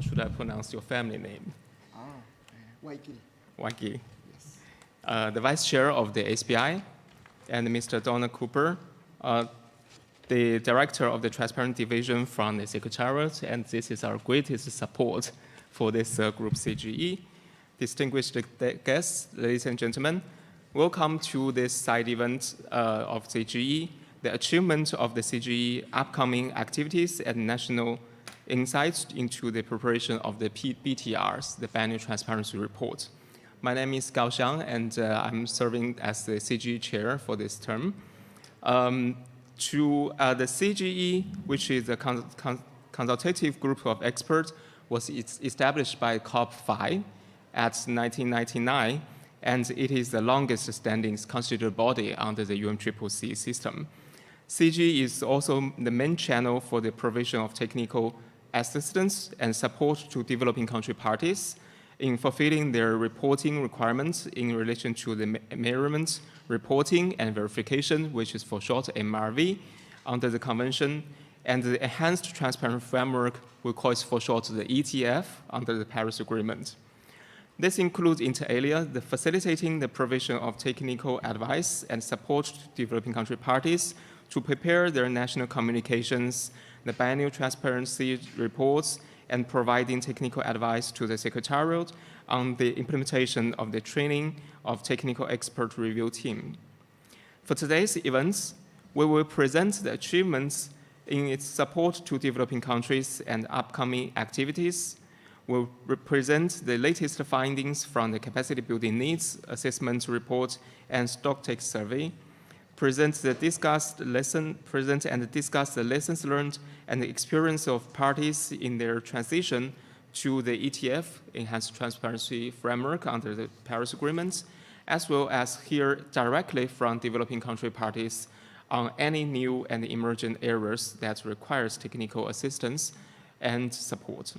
should I pronounce your family name? Miquel. Miquel. Yes. The Vice Chair of the SBI, and Mr. Donald Cooper, the Director of the Transparent Division from the Secretariat, and this is our greatest support for this group CGE. Distinguished guests, ladies and gentlemen, welcome to this side event of CGE, the achievement of the CGE upcoming activities and national insights into the preparation of the BTRs, the Biennial Transparency Report. My name is Xiang, and I'm serving as the CGE chair for this term. The CGE, which is a consultative group of experts, was established by COP5 at 1999, and it is the longest standing constituted body under the UNFCCC system. CGE is also the main channel for the provision of technical assistance and support to developing country parties in fulfilling their reporting requirements in relation to the measurement, reporting, and verification, which is for short MRV, under the convention, and the Enhanced Transparent Framework, we call it for short the ETF, under the Paris Agreement. This includes, inter alia, the facilitating the provision of technical advice and support to developing country parties to prepare their national communications, the biennial transparency reports, and providing technical advice to the Secretariat on the implementation of the training of technical expert review team. For today's events, we will present the achievements in its support to developing countries and upcoming activities. We'll present the latest findings from the capacity building needs assessment report and stocktake survey, present and discuss the lessons learned and the experience of parties in their transition to the ETF, Enhanced Transparency Framework under the Paris Agreement, as well as hear directly from developing country parties on any new and emerging areas that requires technical assistance and support.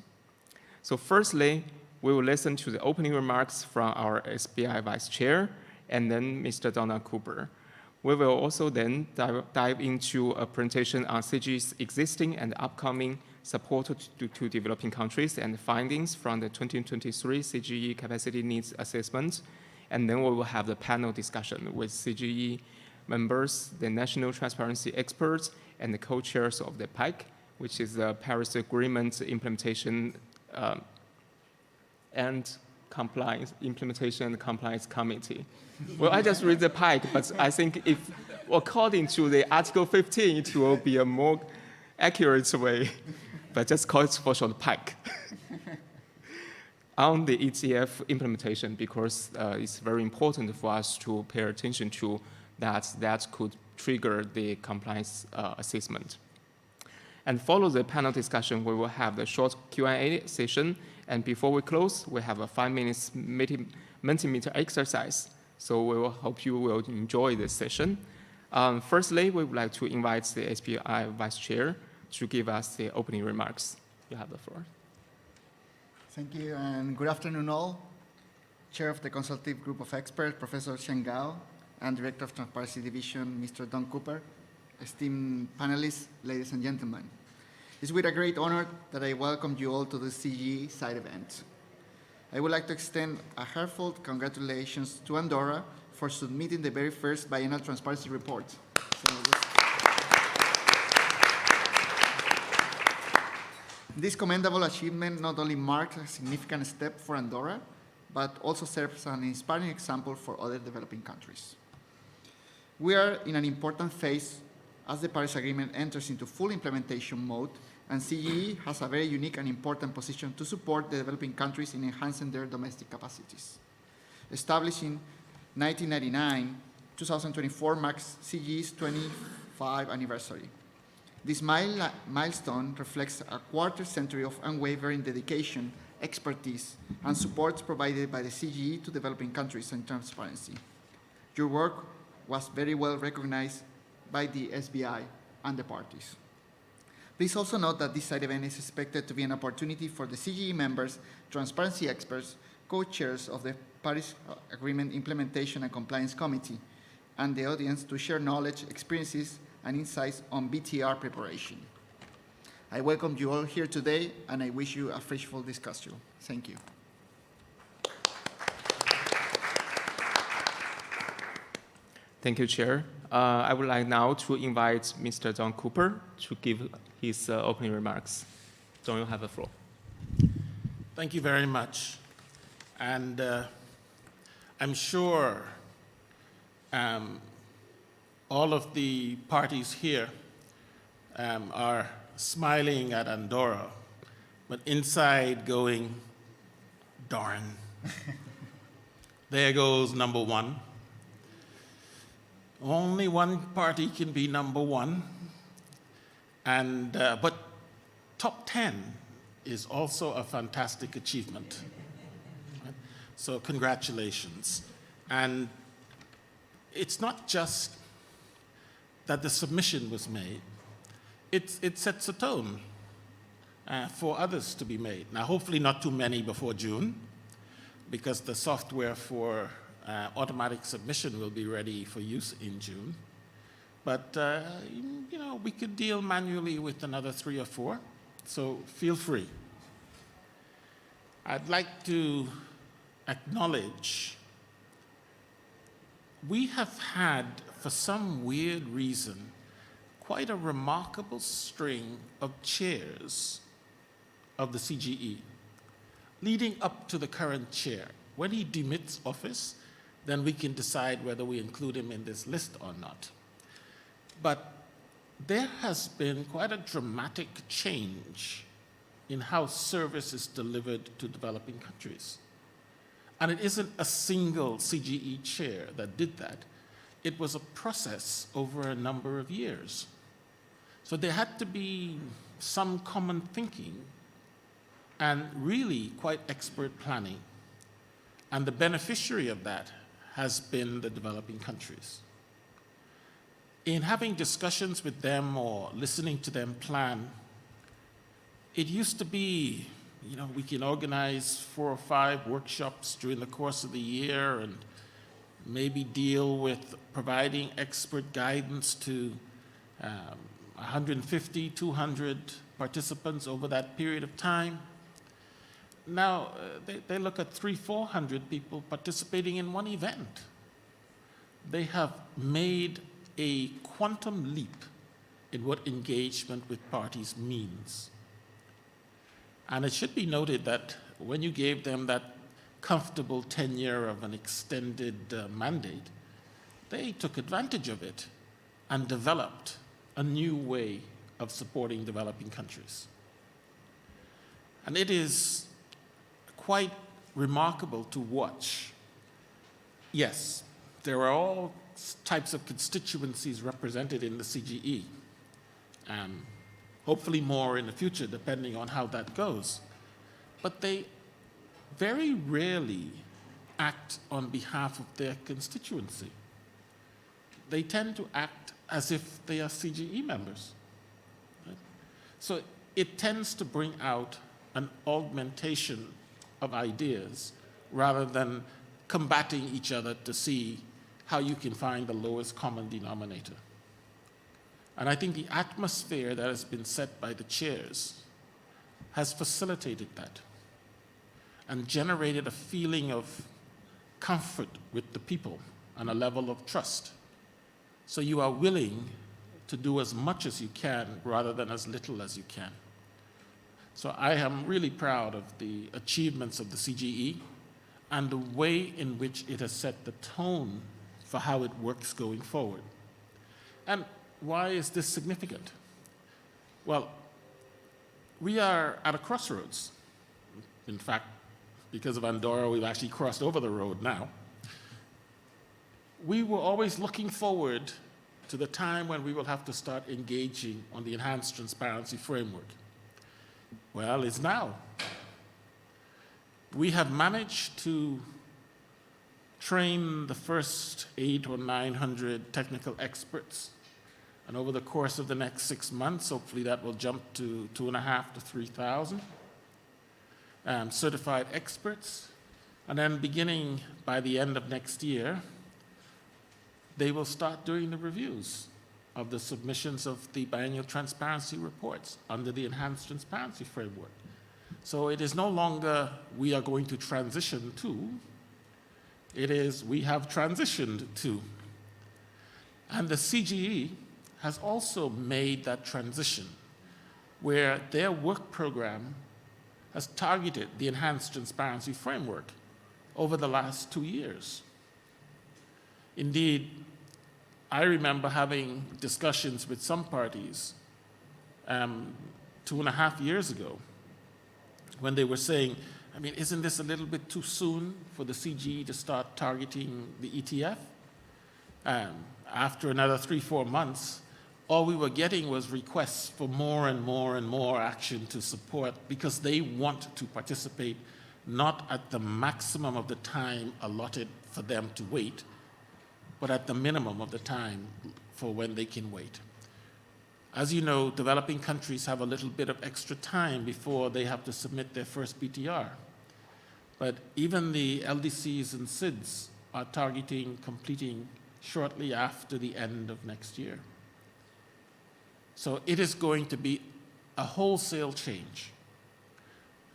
So firstly, we will listen to the opening remarks from our SBI Vice Chair and then Mr. Donald Cooper. We will also then dive into a presentation on CGE's existing and upcoming support to developing countries and findings from the 2023 CGE Capacity Needs Assessment. And then we will have the panel discussion with CGE members, the national transparency experts, and the co-chairs of the PAICC, which is the Paris Agreement Implementation and Compliance Implementation and Compliance Committee. Well, I just read the PAICC, but I think if, according to the Article 15, it will be a more accurate way, but just call it for short PAICC. On the ETF implementation, because it's very important for us to pay attention to that could trigger the compliance assessment. And follow the panel discussion, we will have the short Q&A session. And before we close, we have a 5-minute Mentimeter exercise. So we will hope you will enjoy this session. Firstly, we would like to invite the SBI Vice Chair to give us the opening remarks. You have the floor. Thank you, and good afternoon all. Chair of the Consultative Group of Experts, Professor Xiang, and Director of Transparency Division, Mr. Don Cooper, esteemed panelists, ladies and gentlemen. It's with a great honor that I welcome you all to the CGE side event. I would like to extend a heartfelt congratulations to Andorra for submitting the very first biennial transparency report. This commendable achievement not only marks a significant step for Andorra, but also serves as an inspiring example for other developing countries. We are in an important phase as the Paris Agreement enters into full implementation mode, and CGE has a very unique and important position to support the developing countries in enhancing their domestic capacities. Established in 1999, 2024 marks CGE's 25th anniversary. This milestone reflects a quarter-century of unwavering dedication, expertise, and support provided by the CGE to developing countries and transparency. Your work was very well recognized by the SBI and the parties. Please also note that this side event is expected to be an opportunity for the CGE members, transparency experts, co-chairs of the Paris Agreement Implementation and Compliance Committee, and the audience to share knowledge, experiences, and insights on BTR preparation. I welcome you all here today, and I wish you a fruitful discussion. Thank you. Thank you, Chair. I would like now to invite Mr. John Cooper to give his opening remarks. John, you have the floor. Thank you very much. And I'm sure all of the parties here are smiling at Andorra, but inside going, darn. There goes number one. Only one party can be number one, and but top 10 is also a fantastic achievement. So congratulations. And it's not just that the submission was made, it sets a tone for others to be made. Now, hopefully not too many before June, because the software for automatic submission will be ready for use in June. But, you know, we could deal manually with another 3 or 4, so feel free. I'd like to acknowledge we have had, for some weird reason, quite a remarkable string of chairs of the CGE, leading up to the current chair. When he demits office, then we can decide whether we include him in this list or not. But there has been quite a dramatic change in how service is delivered to developing countries. And it isn't a single CGE chair that did that. It was a process over a number of years. So there had to be some common thinking and really quite expert planning. And the beneficiary of that has been the developing countries. In having discussions with them or listening to them plan, it used to be, you know, we can organize 4 or 5 workshops during the course of the year and maybe deal with providing expert guidance to 150, 200 participants over that period of time. Now, they look at 300, 400 people participating in one event. They have made a quantum leap in what engagement with parties means. And it should be noted that when you gave them that comfortable tenure of an extended mandate, they took advantage of it and developed a new way of supporting developing countries. And it is quite remarkable to watch. Yes, there are all types of constituencies represented in the CGE, hopefully more in the future, depending on how that goes. But they very rarely act on behalf of their constituency. They tend to act as if they are CGE members. Right? So it tends to bring out an augmentation of ideas rather than combating each other to see how you can find the lowest common denominator. And I think the atmosphere that has been set by the chairs has facilitated that and generated a feeling of comfort with the people and a level of trust. So you are willing to do as much as you can rather than as little as you can. So I am really proud of the achievements of the CGE and the way in which it has set the tone for how it works going forward. And why is this significant? Well, we are at a crossroads. In fact, because of Andorra, we've actually crossed over the road now. We were always looking forward to the time when we will have to start engaging on the enhanced transparency framework. Well, it's now. We have managed to train the first 800 or 900 technical experts. And over the course of the next 6 months, hopefully that will jump to 2,500 to 3,000 certified experts. And then beginning by the end of next year, they will start doing the reviews of the submissions of the biennial transparency reports under the enhanced transparency framework. So it is no longer we are going to transition to, it is we have transitioned to. And the CGE has also made that transition where their work program has targeted the enhanced transparency framework over the last 2 years. Indeed, I remember having discussions with some parties 2.5 years ago when they were saying, I mean, isn't this a little bit too soon for the CGE to start targeting the ETF? After another 3-4 months, all we were getting was requests for more and more and more action to support because they want to participate not at the maximum of the time allotted for them to wait, but at the minimum of the time for when they can wait. As you know, developing countries have a little bit of extra time before they have to submit their first BTR. But even the LDCs and SIDS are targeting completing shortly after the end of next year. So it is going to be a wholesale change.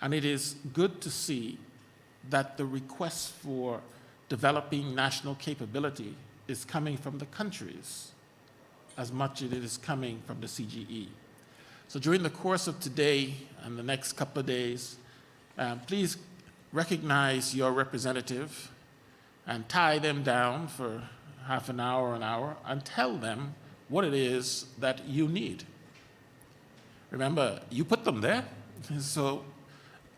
And it is good to see that the request for developing national capability is coming from the countries as much as it is coming from the CGE. So during the course of today and the next couple of days, please recognize your representative and tie them down for half an hour, and tell them what it is that you need. Remember, you put them there, so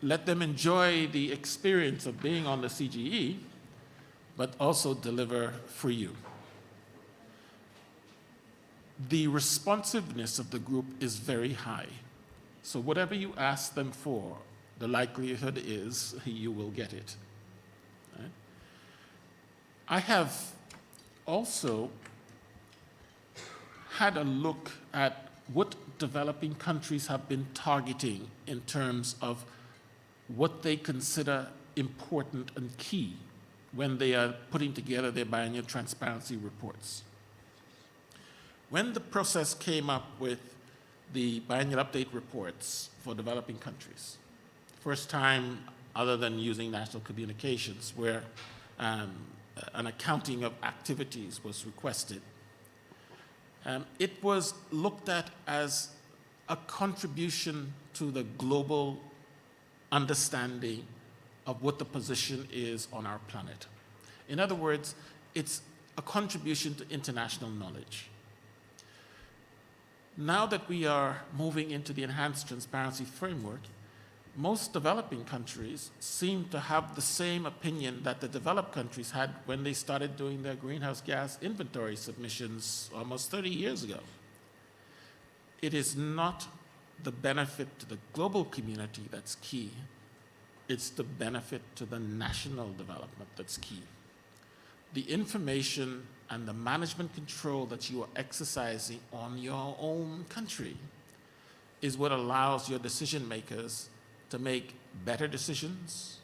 let them enjoy the experience of being on the CGE, but also deliver for you. The responsiveness of the group is very high. So whatever you ask them for, the likelihood is you will get it. Right? I have also had a look at what developing countries have been targeting in terms of what they consider important and key when they are putting together their biennial transparency reports. When the process came up with the biennial update reports for developing countries, first time other than using national communications where an accounting of activities was requested, it was looked at as a contribution to the global understanding of what the position is on our planet. In other words, it's a contribution to international knowledge. Now that we are moving into the enhanced transparency framework, most developing countries seem to have the same opinion that the developed countries had when they started doing their greenhouse gas inventory submissions almost 30 years ago. It is not the benefit to the global community that's key. It's the benefit to the national development that's key. The information and the management control that you are exercising on your own country is what allows your decision makers to make better decisions,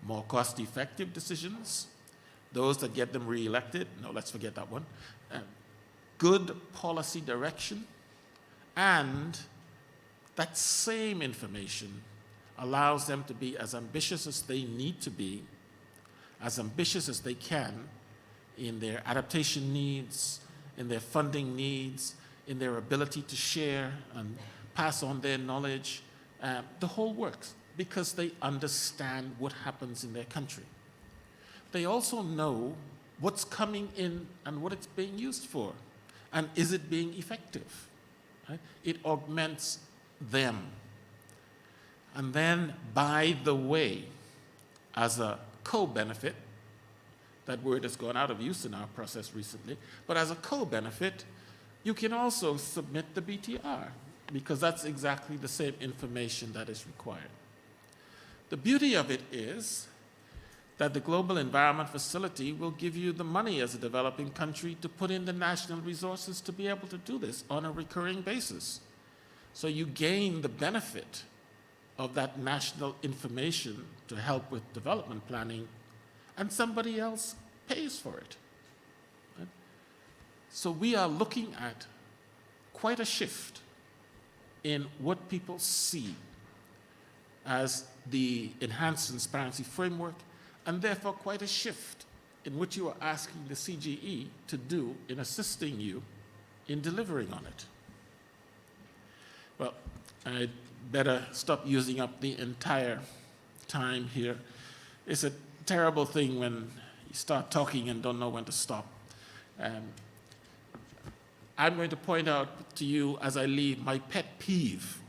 more cost-effective decisions, those that get them re-elected, no, let's forget that one, good policy direction, and that same information allows them to be as ambitious as they need to be, as ambitious as they can in their adaptation needs, in their funding needs, in their ability to share and pass on their knowledge, the whole works, because they understand what happens in their country. They also know what's coming in and what it's being used for, and is it being effective? Right? It augments them. And then, by the way, as a co-benefit, that word has gone out of use in our process recently, but as a co-benefit, you can also submit the BTR, because that's exactly the same information that is required. The beauty of it is that the Global Environment Facility will give you the money as a developing country to put in the national resources to be able to do this on a recurring basis. So you gain the benefit of that national information to help with development planning, and somebody else pays for it. Right? So we are looking at quite a shift in what people see as the enhanced transparency framework, and therefore quite a shift in what you are asking the CGE to do in assisting you in delivering on it. Well, I'd better stop using up the entire time here. It's a terrible thing when you start talking and don't know when to stop. I'm going to point out to you as I leave my pet peeve,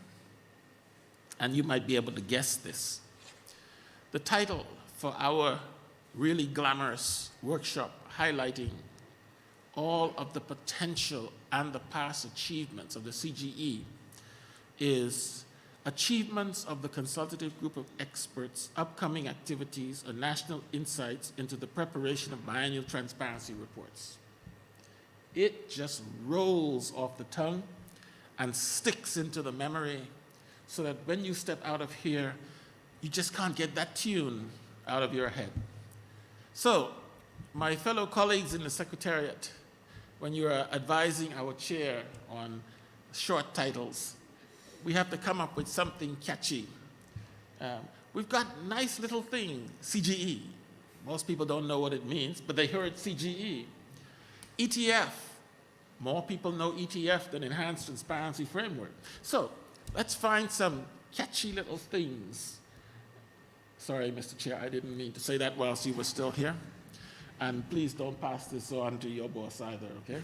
and you might be able to guess this. The title for our really glamorous workshop highlighting all of the potential and the past achievements of the CGE is Achievements of the Consultative Group of Experts, Upcoming Activities, and National Insights into the Preparation of Biennial Transparency Reports. It just rolls off the tongue and sticks into the memory so that when you step out of here, you just can't get that tune out of your head. So, my fellow colleagues in the secretariat, when you are advising our chair on short titles, we have to come up with something catchy. We've got nice little thing, CGE. Most people don't know what it means, but they heard CGE. ETF, more people know ETF than Enhanced Transparency Framework. So let's find some catchy little things. Sorry, Mr. Chair, I didn't mean to say that whilst you were still here. And please don't pass this on to your boss either, okay?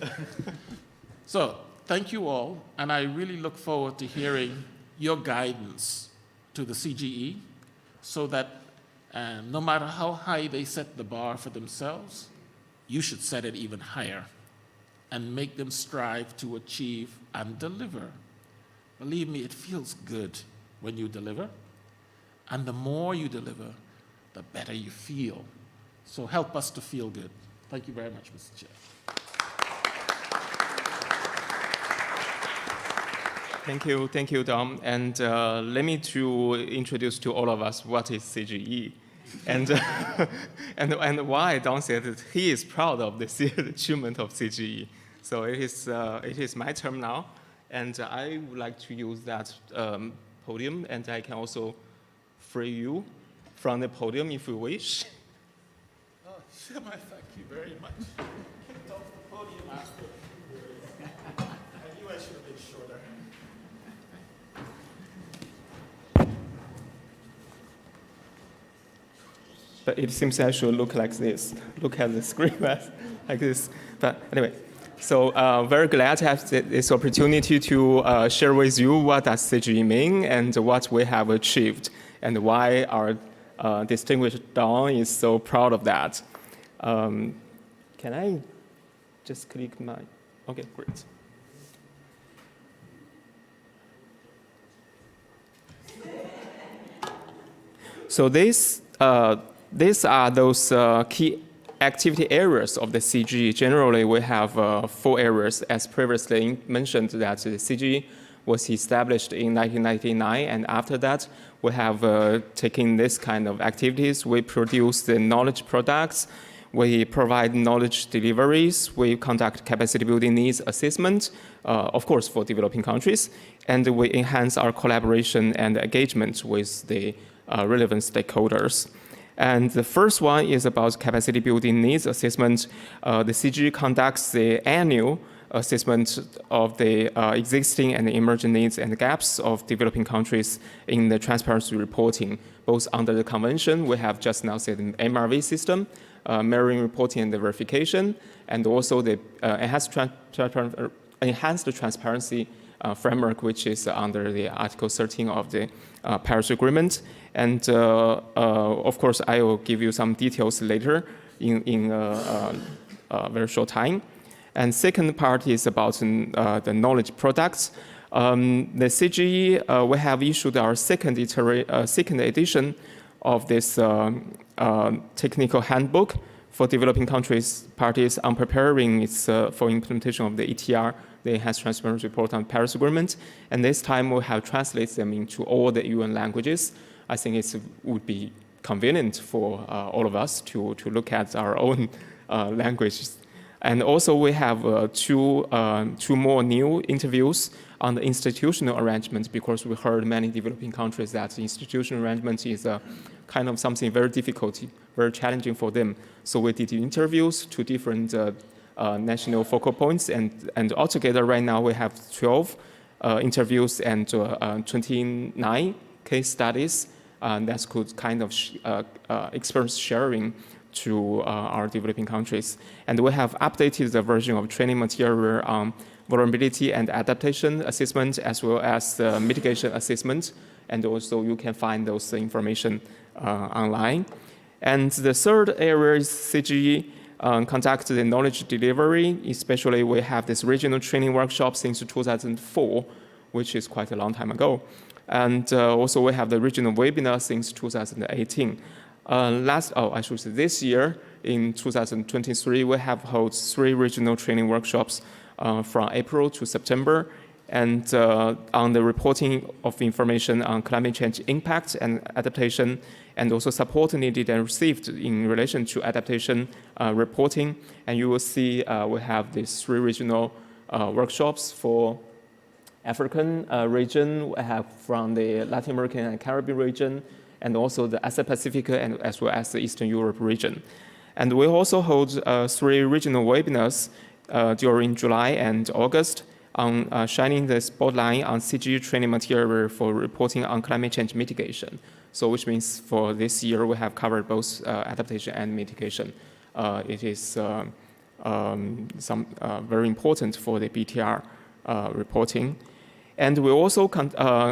So, thank you all, and I really look forward to hearing your guidance to the CGE so that no matter how high they set the bar for themselves, you should set it even higher and make them strive to achieve and deliver. Believe me, it feels good when you deliver, and the more you deliver, the better you feel. So help us to feel good. Thank you very much, Mr. Chair. Thank you, Dom. And let me introduce to all of us what is CGE, and and why Dom said that he is proud of the achievement of CGE. So it is my turn now, and I would like to use that podium, and I can also free you from the podium if you wish. Oh, thank you very much. Kicked off the podium after. I knew I should have been shorter. But it seems I should look like this. Look at the screen like this. But anyway, so very glad to have this opportunity to share with you what does CGE mean and what we have achieved and why our distinguished Don is so proud of that. Can I just click my, okay, great. So these are those key activity areas of the CGE. Generally, we have 4 areas, as previously mentioned, that the CGE was established in 1999, and after that, we have taken this kind of activities. We produce the knowledge products, we provide knowledge deliveries, we conduct capacity building needs assessment, of course, for developing countries, and we enhance our collaboration and engagement with the relevant stakeholders. And the first one is about capacity building needs assessment. The CGE conducts the annual assessment of the existing and emerging needs and gaps of developing countries in the transparency reporting, both under the convention, we have just now said an MRV system, mirroring reporting and the verification, and also the enhanced transparency framework, which is under the Article 13 of the Paris Agreement. And of course, I will give you some details later in a very short time. And second part is about the knowledge products. The CGE, we have issued our second edition of this technical handbook for developing countries parties on preparing its for implementation of the ETR, the Enhanced Transparency Report on Paris Agreement. And this time we have translated them into all the UN languages. I think it would be convenient for all of us to look at our own languages. And also we have two more new interviews on the institutional arrangement, because we heard many developing countries that the institutional arrangement is kind of something very difficult, very challenging for them. So we did interviews to different national focal points, and altogether right now we have 12 interviews and 29 case studies that could kind of experience sharing to our developing countries. And we have updated the version of training material on vulnerability and adaptation assessment, as well as the mitigation assessment. And also you can find those information online. And the third area is CGE conduct the knowledge delivery. Especially we have this regional training workshop since 2004, which is quite a long time ago. And also we have the regional webinar since 2018. I should say this year, in 2023, we have held 3 regional training workshops from April to September, and on the reporting of information on climate change impact and adaptation, and also support needed and received in relation to adaptation reporting. And you will see we have these 3 regional workshops for African region, we have from the Latin American and Caribbean region, and also the Asia Pacific, and as well as the Eastern Europe region. And we also hold 3 regional webinars during July and August on shining the spotlight on CGE training material for reporting on climate change mitigation. So which means for this year, we have covered both adaptation and mitigation. It is very important for the BTR reporting. And we also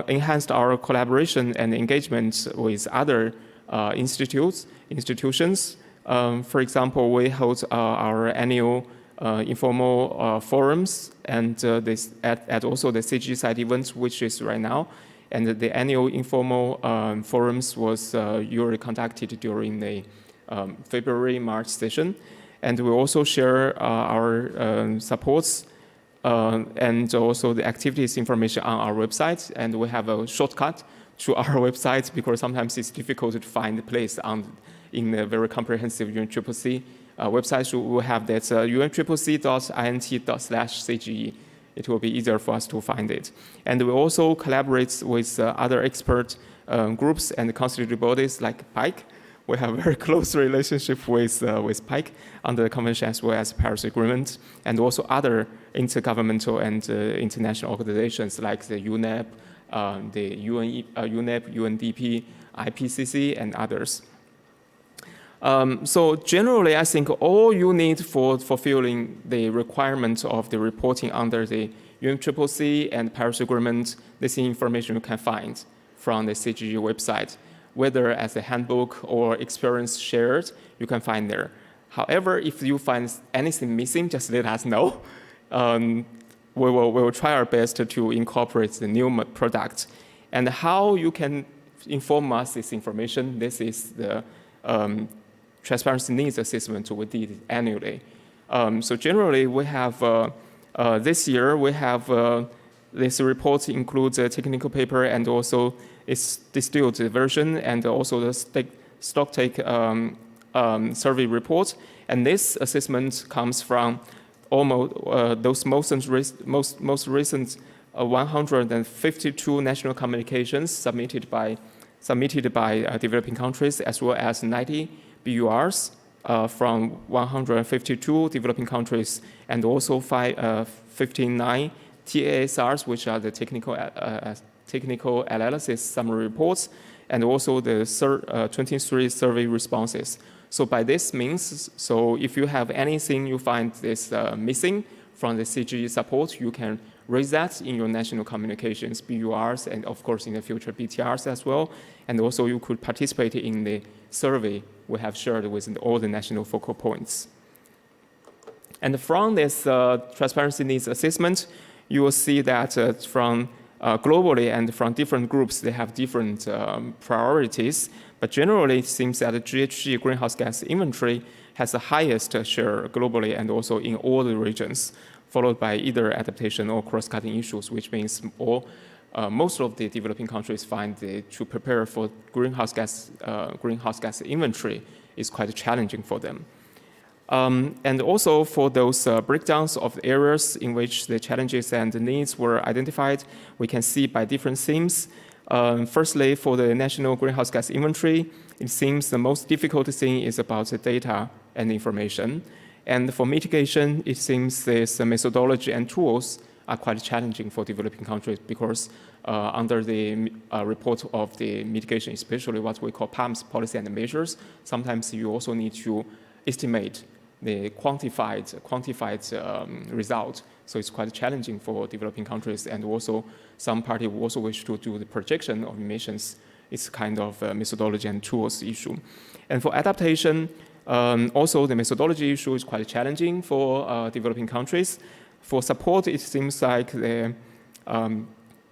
enhanced our collaboration and engagement with other institutions. For example, we hold our annual informal forums and also the CGE side events, which is right now. And the annual informal forums was usually conducted during the February-March session. And we also share our supports and also the activities information on our website. And we have a shortcut to our website because sometimes it's difficult to find a place in a very comprehensive UNFCCC website. So we have that unfccc.int/CGE. It will be easier for us to find it. And we also collaborate with other expert groups and constituted bodies like PAICC. We have a very close relationship with PAICC under the convention as well as Paris Agreement, and also other intergovernmental and international organizations like the UNEP, the UNEP, UNDP, IPCC, and others. So generally, I think all you need for fulfilling the requirement of the reporting under the UNFCCC and Paris Agreement, this information you can find from the CGE website. Whether as a handbook or experience shared, you can find there. However, if you find anything missing, just let us know. We will try our best to incorporate the new product. And how you can inform us this information, this is the transparency needs assessment we did annually. So generally, we have, this year, we have this report includes a technical paper and also its distilled version and also the stocktake survey report. And this assessment comes from almost those most recent 152 national communications submitted by developing countries, as well as 90 BURs from 152 developing countries, and also 59 TASRs, which are the technical analysis summary reports, and also the 23 survey responses. So by this means, so if you have anything you find is missing from the CGE support, you can raise that in your national communications, BURs, and of course in the future BTRs as well. And also you could participate in the survey we have shared with all the national focal points. And from this transparency needs assessment, you will see that from globally and from different groups, they have different priorities. But generally, it seems that the GHG greenhouse gas inventory has the highest share globally and also in all the regions, followed by either adaptation or cross-cutting issues, which means most of the developing countries find to prepare for greenhouse gas inventory is quite challenging for them. And also for those breakdowns of the areas in which the challenges and the needs were identified, we can see by different themes. Firstly, for the national greenhouse gas inventory, it seems the most difficult thing is about the data and information. And for mitigation, it seems this methodology and tools are quite challenging for developing countries because under the report of the mitigation, especially what we call PAMS, policy and measures, sometimes you also need to estimate the quantified result. So it's quite challenging for developing countries, and also some parties also wish to do the projection of emissions. It's kind of a methodology and tools issue. And for adaptation, also the methodology issue is quite challenging for developing countries. For support, it seems like the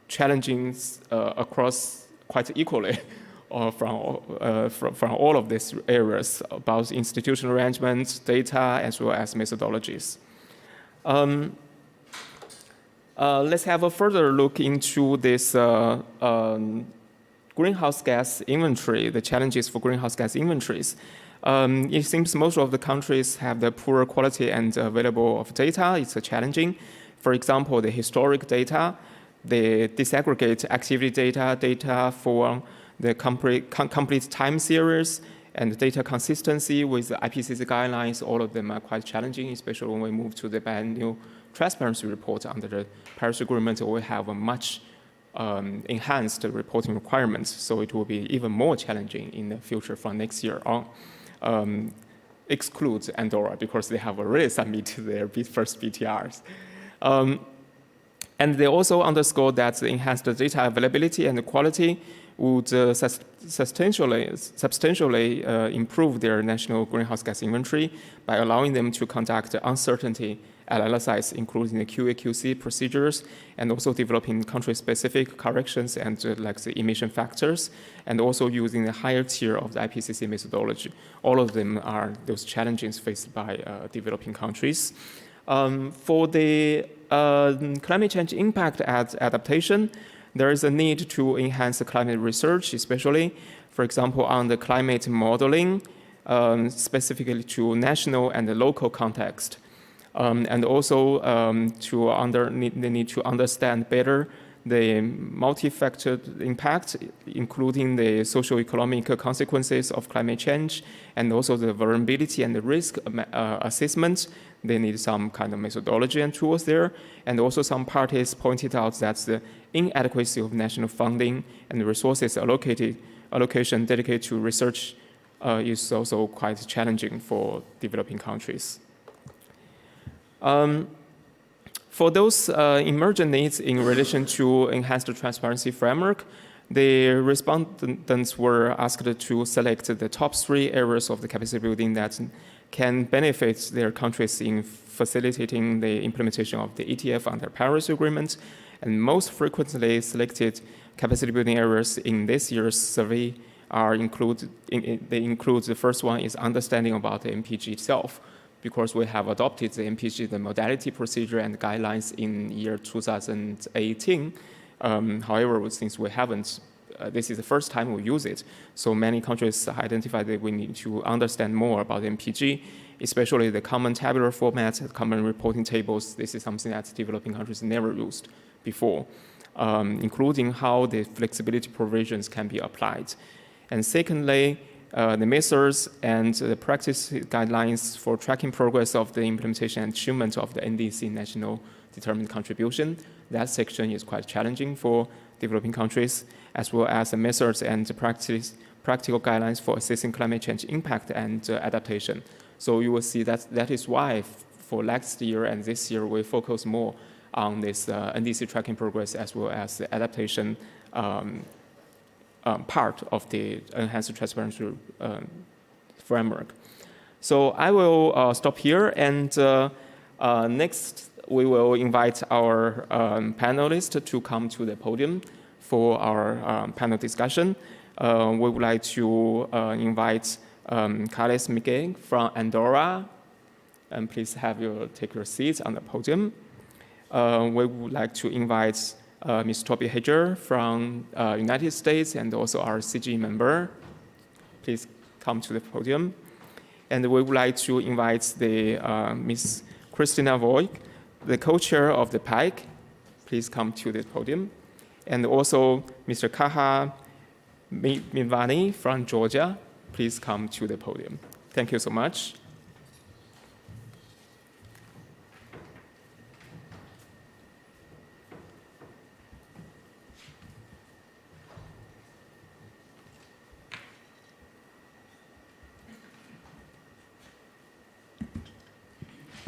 challenging across quite equally from all of these areas about institutional arrangements, data, as well as methodologies. Let's have a further look into this greenhouse gas inventory, the challenges for greenhouse gas inventories. It seems most of the countries have the poor quality and available of data. It's challenging. For example, the historic data, the disaggregate activity data for the complete time series, and data consistency with the IPCC guidelines, all of them are quite challenging, especially when we move to the biannual transparency report under the Paris Agreement. We have a much enhanced reporting requirements, so it will be even more challenging in the future from next year on. Excludes Andorra because they have already submitted their first BTRs. And they also underscore that the enhanced data availability and quality would substantially improve their national greenhouse gas inventory by allowing them to conduct uncertainty analysis, including the QA/QC procedures, and also developing country-specific corrections and like the emission factors, and also using the higher tier of the IPCC methodology. All of them are those challenges faced by developing countries. For the climate change impact adaptation, there is a need to enhance the climate research, especially, for example, on the climate modeling, specifically to national and the local context. And also they need to understand better the multi-factored impact, including the socio-economic consequences of climate change, and also the vulnerability and the risk assessment. They need some kind of methodology and tools there. And also some parties pointed out that the inadequacy of national funding and the resources allocation dedicated to research is also quite challenging for developing countries. For those emergent needs in relation to enhanced transparency framework, the respondents were asked to select the top 3 areas of the capacity building that can benefit their countries in facilitating the implementation of the ETF under Paris Agreement. And most frequently selected capacity building areas in this year's survey are the first one is understanding about the MPG itself, because we have adopted the MPG, the modality procedure and guidelines in year 2018. However, since we haven't, this is the first time we use it, so many countries identified that we need to understand more about MPG, especially the common tabular format, common reporting tables. This is something that developing countries never used before, including how the flexibility provisions can be applied. And secondly, the methods and the practice guidelines for tracking progress of the implementation and achievement of the NDC, National Determined Contribution. That section is quite challenging for developing countries, as well as the methods and the practical guidelines for assessing climate change impact and adaptation. So you will see that is why for next year and this year, we focus more on this NDC tracking progress as well as the adaptation part of the enhanced transparency framework. So I will stop here, and next we will invite our panelists to come to the podium for our panel discussion. We would like to invite Carles Miquel from Andorra, and please take your seats on the podium. We would like to invite Ms. Toby Hedger from United States, and also our CGE member. Please come to the podium. And we would like to invite the Ms. Christina Voigt, the co-chair of the PAICC. Please come to the podium. And also Mr. Kakha Mdivani from Georgia. Please come to the podium. Thank you so much.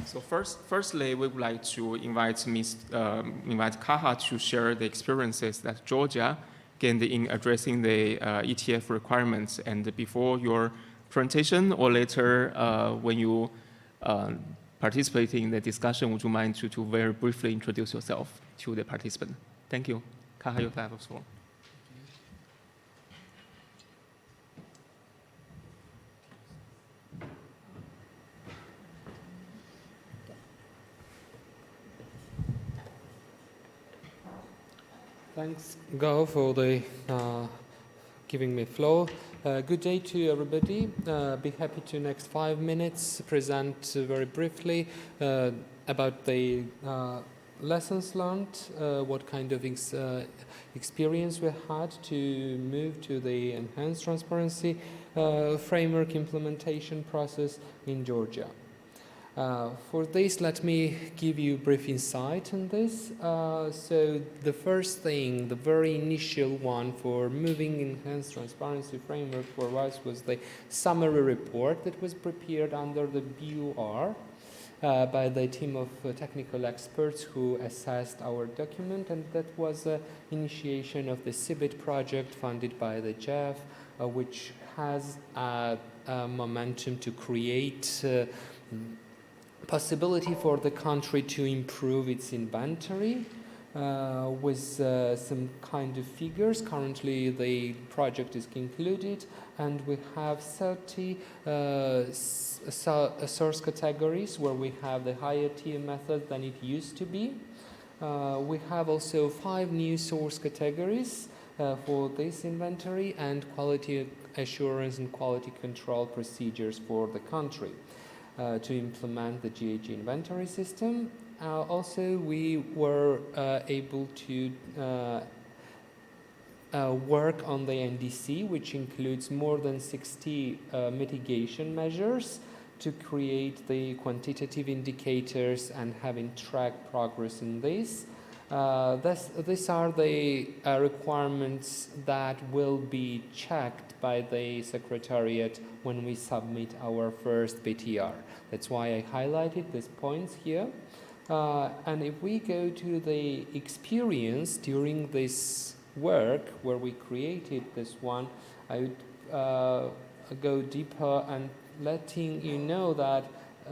So firstly, we would like to invite Kakha to share the experiences that Georgia gained in addressing the ETF requirements. And before your presentation or later when you participate in the discussion, would you mind to very briefly introduce yourself to the participant? Thank you. Kakha, you have the floor. Thanks, Go, for the giving me floor. Good day to everybody. Be happy to next 5 minutes present very briefly about the lessons learned, what kind of experience we had to move to the enhanced transparency framework implementation process in Georgia. For this, let me give you a brief insight on this. So the first thing, the very initial one for moving enhanced transparency framework for us was the summary report that was prepared under the BUR by the team of technical experts who assessed our document, and that was an initiation of the CBIT project funded by the JEF, which has a momentum to create possibility for the country to improve its inventory with some kind of figures. Currently, the project is concluded, and we have 30 source categories where we have the higher tier method than it used to be. We have also 5 new source categories for this inventory and quality assurance and quality control procedures for the country. To implement the GHG inventory system. Also, we were able to work on the NDC, which includes more than 60 mitigation measures to create the quantitative indicators and having tracked progress in this. These are the requirements that will be checked by the secretariat when we submit our first BTR. That's why I highlighted these points here. And if we go to the experience during this work where we created this one, I would go deeper and letting you know that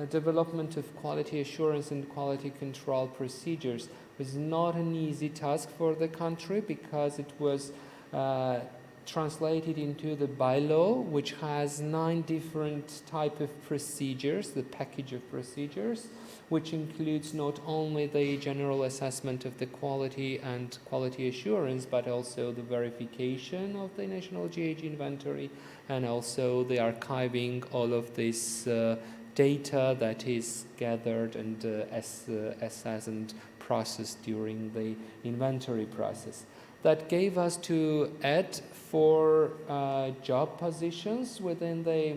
development of quality assurance and quality control procedures was not an easy task for the country, because it was translated into the bylaw, which has 9 different type of procedures, the package of procedures, which includes not only the general assessment of the quality and quality assurance, but also the verification of the national GHG inventory, and also the archiving all of this data that is gathered and assessed and processed during the inventory process. That gave us to add 4 job positions within the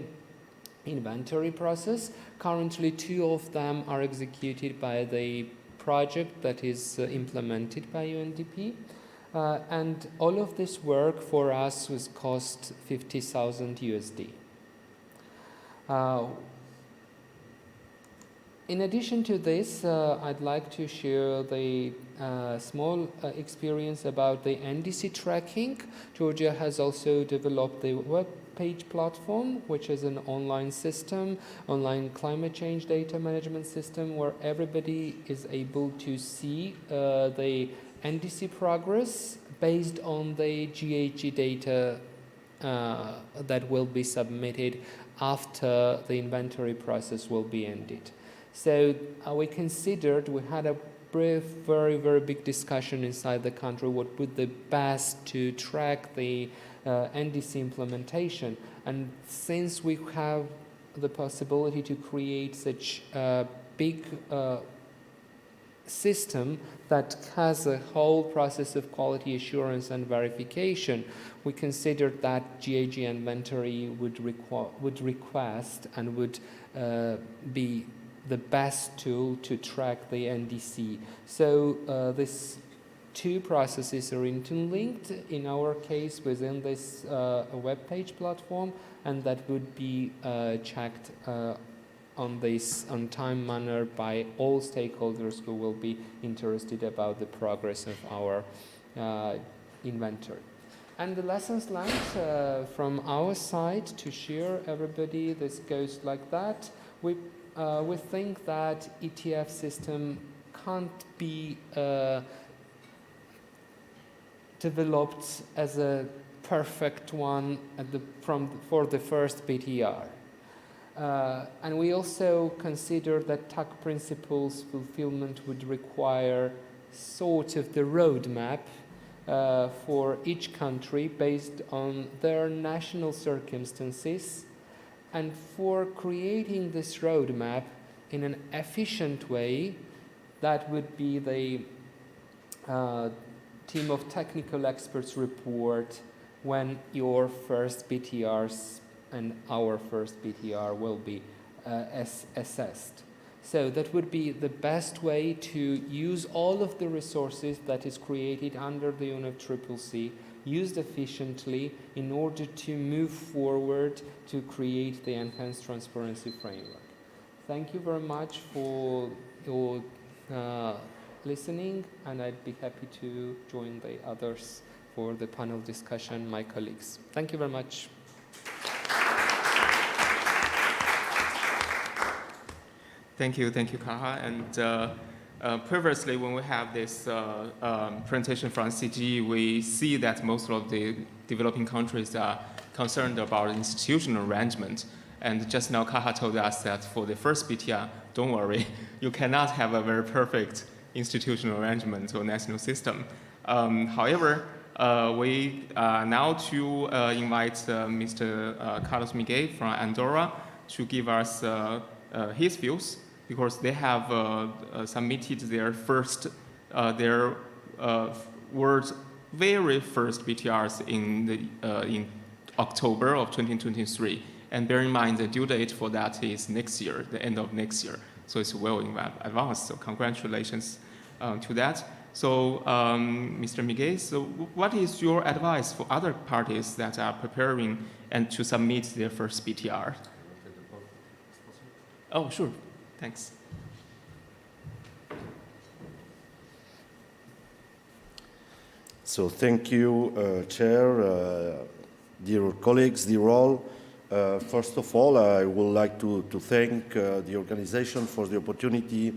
inventory process. Currently, 2 of them are executed by the project that is implemented by UNDP. And all of this work for us was cost 50,000 USD. In addition to this, I'd like to share the small experience about the NDC tracking. Georgia has also developed the web page platform, which is an online system, online climate change data management system, where everybody is able to see the NDC progress based on the GHG data that will be submitted after the inventory process will be ended. So we considered, we had a brief, very, very big discussion inside the country what would be best to track the NDC implementation. And since we have the possibility to create such a big system that has a whole process of quality assurance and verification, we considered that GAG inventory would request and would be the best tool to track the NDC. So these two processes are interlinked in our case within this web page platform, and that would be checked on time manner by all stakeholders who will be interested about the progress of our inventory. And the lessons learned from our side to share everybody, this goes like that. We think that ETF system can't be developed as a perfect one for the first BTR. And we also consider that TAC principles fulfillment would require sort of the roadmap for each country based on their national circumstances. And for creating this roadmap in an efficient way, that would be the team of technical experts report when your first BTRs and our first BTR will be assessed. So that would be the best way to use all of the resources that is created under the UNFCCC, used efficiently in order to move forward to create the enhanced transparency framework. Thank you very much for your listening, and I'd be happy to join the others for the panel discussion, my colleagues. Thank you very much. Thank you, Kakha. And previously, when we have this presentation from CGE, we see that most of the developing countries are concerned about institutional arrangement. And just now, Kakha told us that for the first BTR, don't worry, you cannot have a very perfect institutional arrangement or national system. However, we are now to invite Mr. Carlos Miquel from Andorra to give us his views, because they have submitted their first, world's very first BTRs in October of 2023. And bear in mind, the due date for that is next year, the end of next year. So it's well in advance. So congratulations to that. So Mr. Miquel, so what is your advice for other parties that are preparing and to submit their first BTR? Oh, sure. Thanks. So thank you, Chair, dear colleagues, dear all. First of all, I would like to thank the organization for the opportunity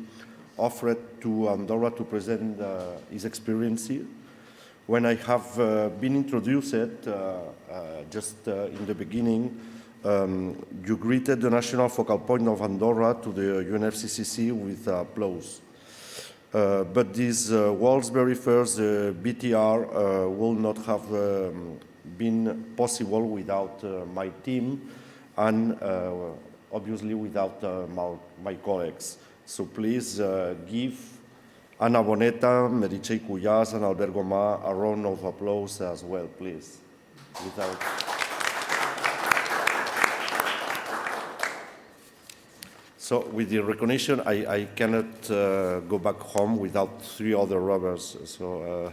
offered to Andorra to present his experience here. When I have been introduced just in the beginning, you greeted the national focal point of Andorra to the UNFCCC with applause. But this world's very first BTR will not have been possible without my team and obviously without my colleagues. So please give Ana Boneta, Meritxell Cuyàs, and Albert Gomà a round of applause as well, please. So with the recognition, I cannot go back home without 3 other robbers, so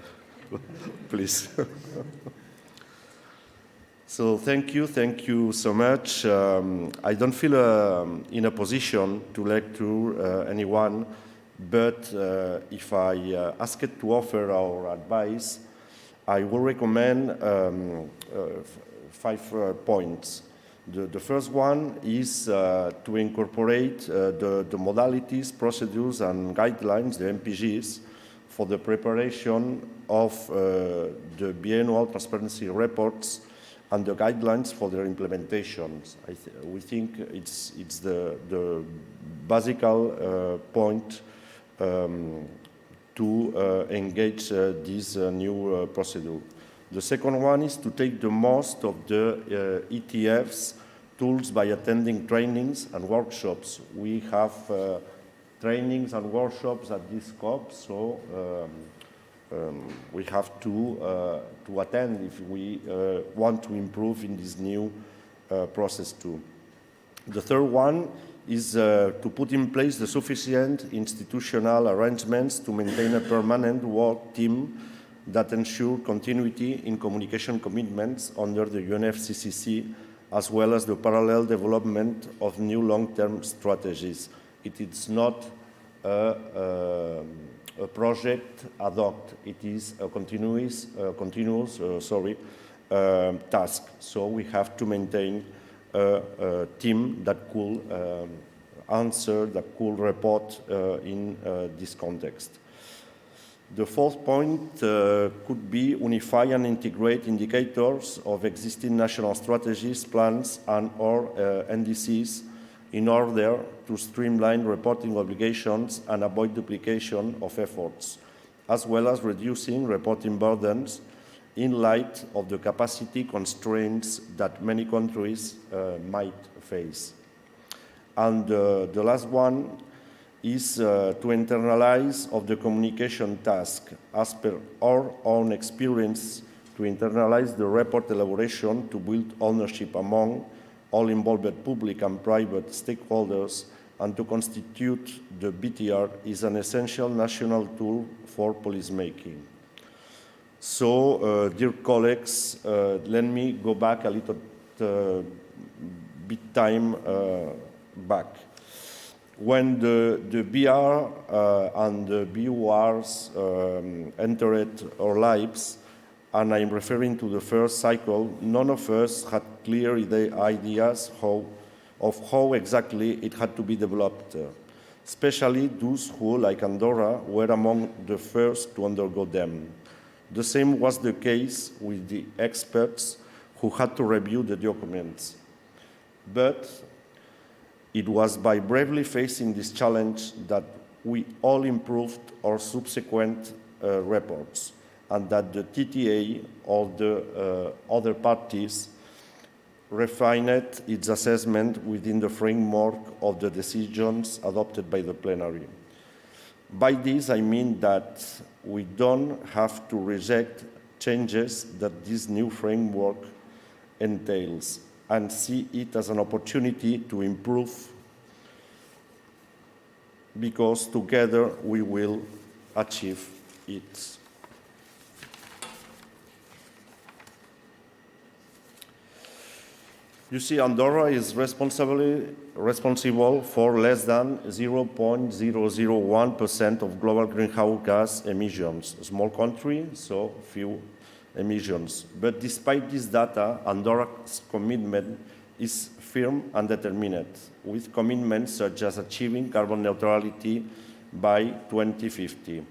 please. So thank you so much. I don't feel in a position to lecture anyone, but if I asked to offer our advice, I will recommend 5 points. The first one is to incorporate the modalities, procedures, and guidelines, the MPGs, for the preparation of the biannual transparency reports and the guidelines for their implementations. We think it's the basic point to engage this new procedure. The second one is to take the most of the ETFs tools by attending trainings and workshops. We have trainings and workshops at this scope, so we have to attend if we want to improve in this new process too. The third one is to put in place the sufficient institutional arrangements to maintain a permanent work team that ensure continuity in communication commitments under the UNFCCC, as well as the parallel development of new long-term strategies. It is not a project ad hoc. It is a continuous task. So we have to maintain a team that could answer, that could report in this context. The fourth point could be unify and integrate indicators of existing national strategies, plans, and/or NDCs in order to streamline reporting obligations and avoid duplication of efforts, as well as reducing reporting burdens in light of the capacity constraints that many countries might face. And the last one is to internalize of the communication task. As per our own experience, to internalize the report elaboration to build ownership among all involved public and private stakeholders and to constitute the BTR is an essential national tool for policymaking. So, dear colleagues, let me go back a little bit time back. When the BR and the BURs entered our lives, and I'm referring to the first cycle, none of us had clear ideas of how exactly it had to be developed, especially those who, like Andorra, were among the first to undergo them. The same was the case with the experts who had to review the documents. But it was by bravely facing this challenge that we all improved our subsequent reports, and that the TTA or the other parties refined its assessment within the framework of the decisions adopted by the plenary. By this, I mean that we don't have to reject changes that this new framework entails and see it as an opportunity to improve, because together we will achieve it. You see, Andorra is responsible for less than 0.001% of global greenhouse gas emissions. A small country, so few emissions. But despite this data, Andorra's commitment is firm and determined, with commitments such as achieving carbon neutrality by 2050.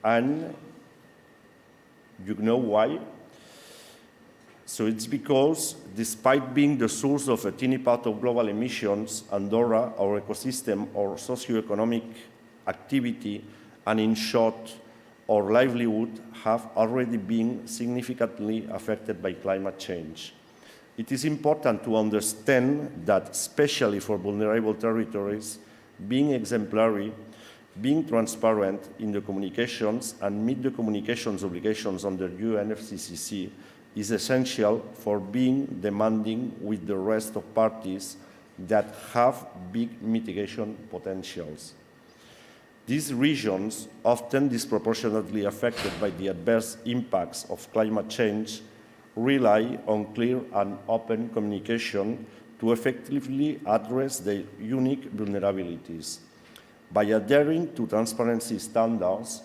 And you know why? So it's because, despite being the source of a teeny part of global emissions, Andorra, our ecosystem, our socioeconomic activity, and in short, our livelihood have already been significantly affected by climate change. It is important to understand that, especially for vulnerable territories, being exemplary, being transparent in the communications and meet the communications obligations under UNFCCC is essential for being demanding with the rest of parties that have big mitigation potentials. These regions, often disproportionately affected by the adverse impacts of climate change, rely on clear and open communication to effectively address their unique vulnerabilities. By adhering to transparency standards,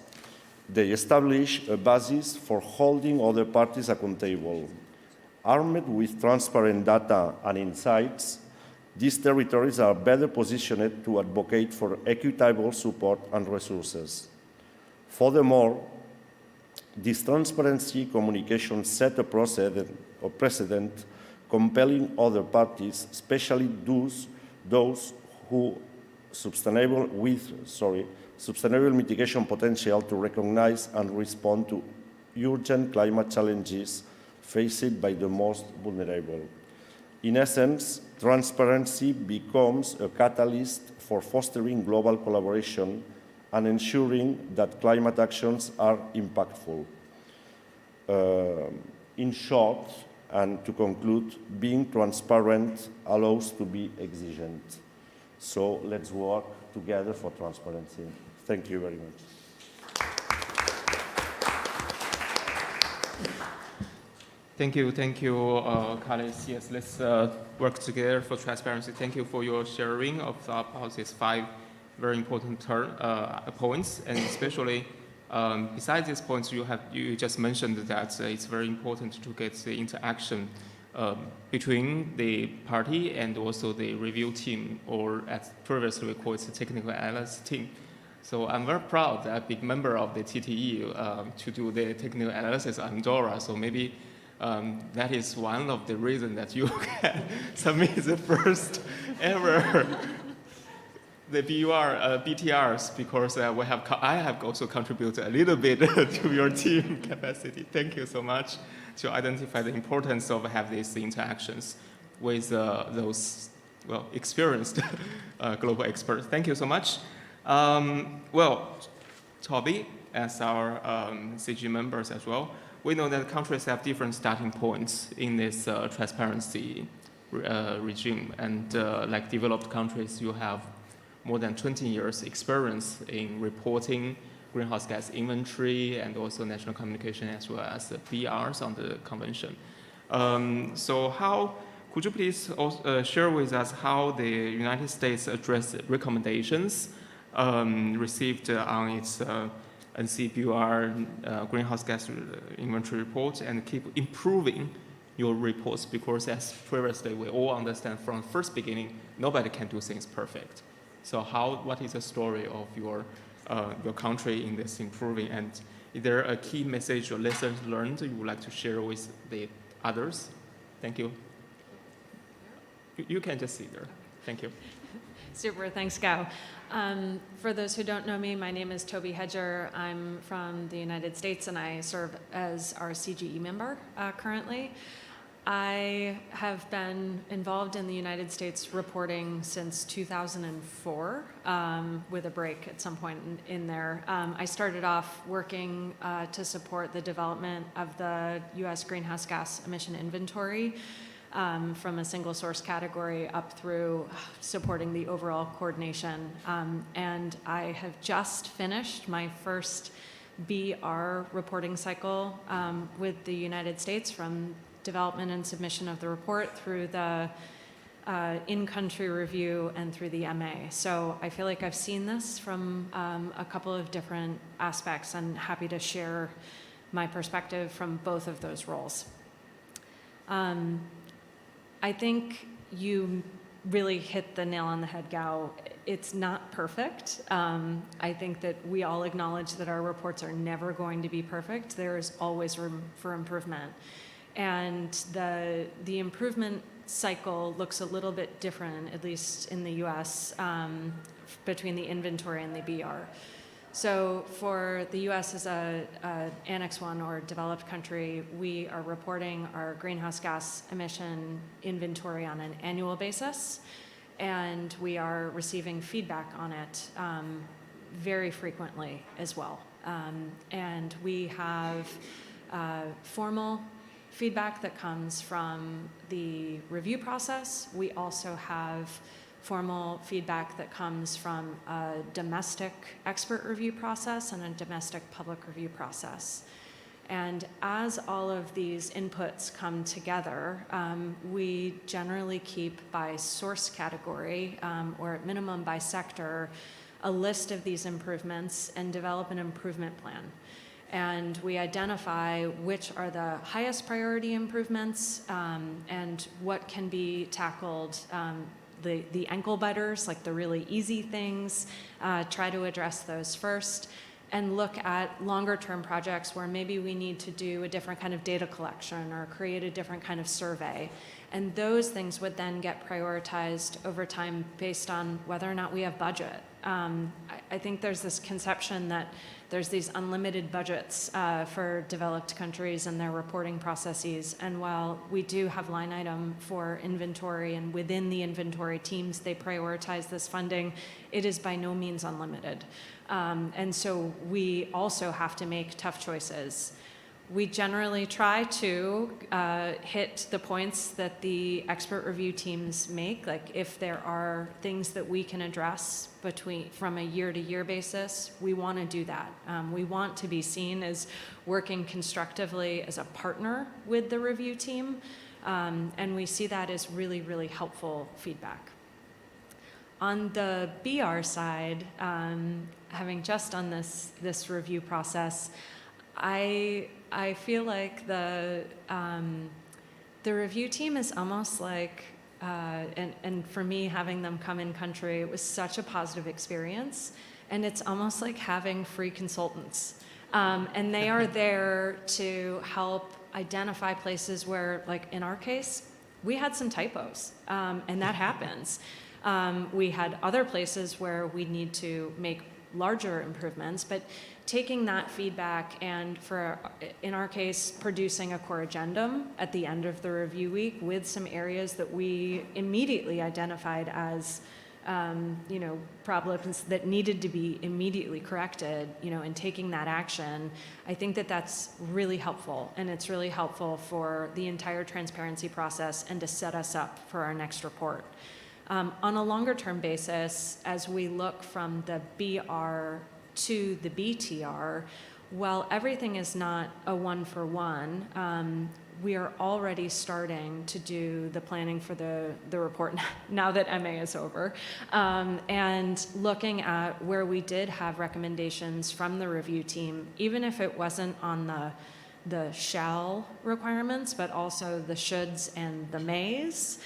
they establish a basis for holding other parties accountable. Armed with transparent data and insights, these territories are better positioned to advocate for equitable support and resources. Furthermore, this transparency communication set a precedent compelling other parties, especially those who sustainable mitigation potential, to recognize and respond to urgent climate challenges faced by the most vulnerable. In essence, transparency becomes a catalyst for fostering global collaboration and ensuring that climate actions are impactful. In short, and to conclude, being transparent allows to be exigent. So let's work together for transparency. Thank you very much. Thank you, colleagues. Yes, let's work together for transparency. Thank you for your sharing of about these 5 very important points, and especially besides these points, you just mentioned that it's very important to get the interaction between the party and also the review team, or as previously we call it, the technical analysis team. So I'm very proud that I'm a big member of the TTE to do the technical analysis on Andorra. So maybe that is one of the reasons that you can submit the first ever the BTRs, because I have also contributed a little bit to your team capacity. Thank you so much to identify the importance of having these interactions with those experienced global experts. Thank you so much. Toby, as our CGE members as well, we know that countries have different starting points in this transparency regime, and like developed countries, you have more than 20 years experience in reporting greenhouse gas inventory and also national communication, as well as the BRs on the convention. So could you please also, share with us how the United States addressed recommendations received on its NCBR greenhouse gas inventory report, and keep improving your reports? Because as previously we all understand from the first beginning, nobody can do things perfect. So what is the story of your country in this improving, and is there a key message or lessons learned you would like to share with the others? Thank you. You can just sit there. Thank you. Super, thanks, Gao. For those who don't know me, my name is Toby Hedger. I'm from the United States, and I serve as our CGE member currently. I have been involved in the United States reporting since 2004, with a break at some point in there. I started off working to support the development of the U.S. greenhouse gas emission inventory, from a single source category up through supporting the overall coordination. And I have just finished my first BR reporting cycle with the United States, from development and submission of the report through the in-country review and through the MA. So I feel like I've seen this from a couple of different aspects, and happy to share my perspective from both of those roles. I think you really hit the nail on the head, Gao. It's not perfect. I think that we all acknowledge that our reports are never going to be perfect. There is always room for improvement. And the improvement cycle looks a little bit different, at least in the US, between the inventory and the BR. So for the US as a Annex 1 or developed country, we are reporting our greenhouse gas emission inventory on an annual basis, and we are receiving feedback on it very frequently as well. And we have formal feedback that comes from the review process. We also have formal feedback that comes from a domestic expert review process and a domestic public review process. And as all of these inputs come together, we generally keep by source category, or at minimum by sector, a list of these improvements and develop an improvement plan. And we identify which are the highest priority improvements and what can be tackled, the ankle biters, like the really easy things, try to address those first, and look at longer term projects where maybe we need to do a different kind of data collection or create a different kind of survey. And those things would then get prioritized over time based on whether or not we have budget I think there's this conception that there's these unlimited budgets for developed countries and their reporting processes. And while we do have line item for inventory, and within the inventory teams, they prioritize this funding, it is by no means unlimited. And so we also have to make tough choices. We generally try to hit the points that the expert review teams make, like if there are things that we can address from a year-to-year basis, we want to do that. We want to be seen as working constructively as a partner with the review team, and we see that as really, really helpful feedback. On the BR side, having just done this review process, I feel like the review team is almost like, and for me, having them come in country, it was such a positive experience. And it's almost like having free consultants. And they are there to help identify places where, like in our case, we had some typos, and that happens. We had other places where we need to make larger improvements, but taking that feedback and, in our case, producing a core agendum at the end of the review week with some areas that we immediately identified as problems that needed to be immediately corrected, and taking that action, I think that that's really helpful, and it's really helpful for the entire transparency process and to set us up for our next report. On a longer term basis, as we look from the BR to the BTR, while everything is not a one-for-one, we are already starting to do the planning for the report now that MA is over, and looking at where we did have recommendations from the review team, even if it wasn't on the shall requirements, but also the shoulds and the mays,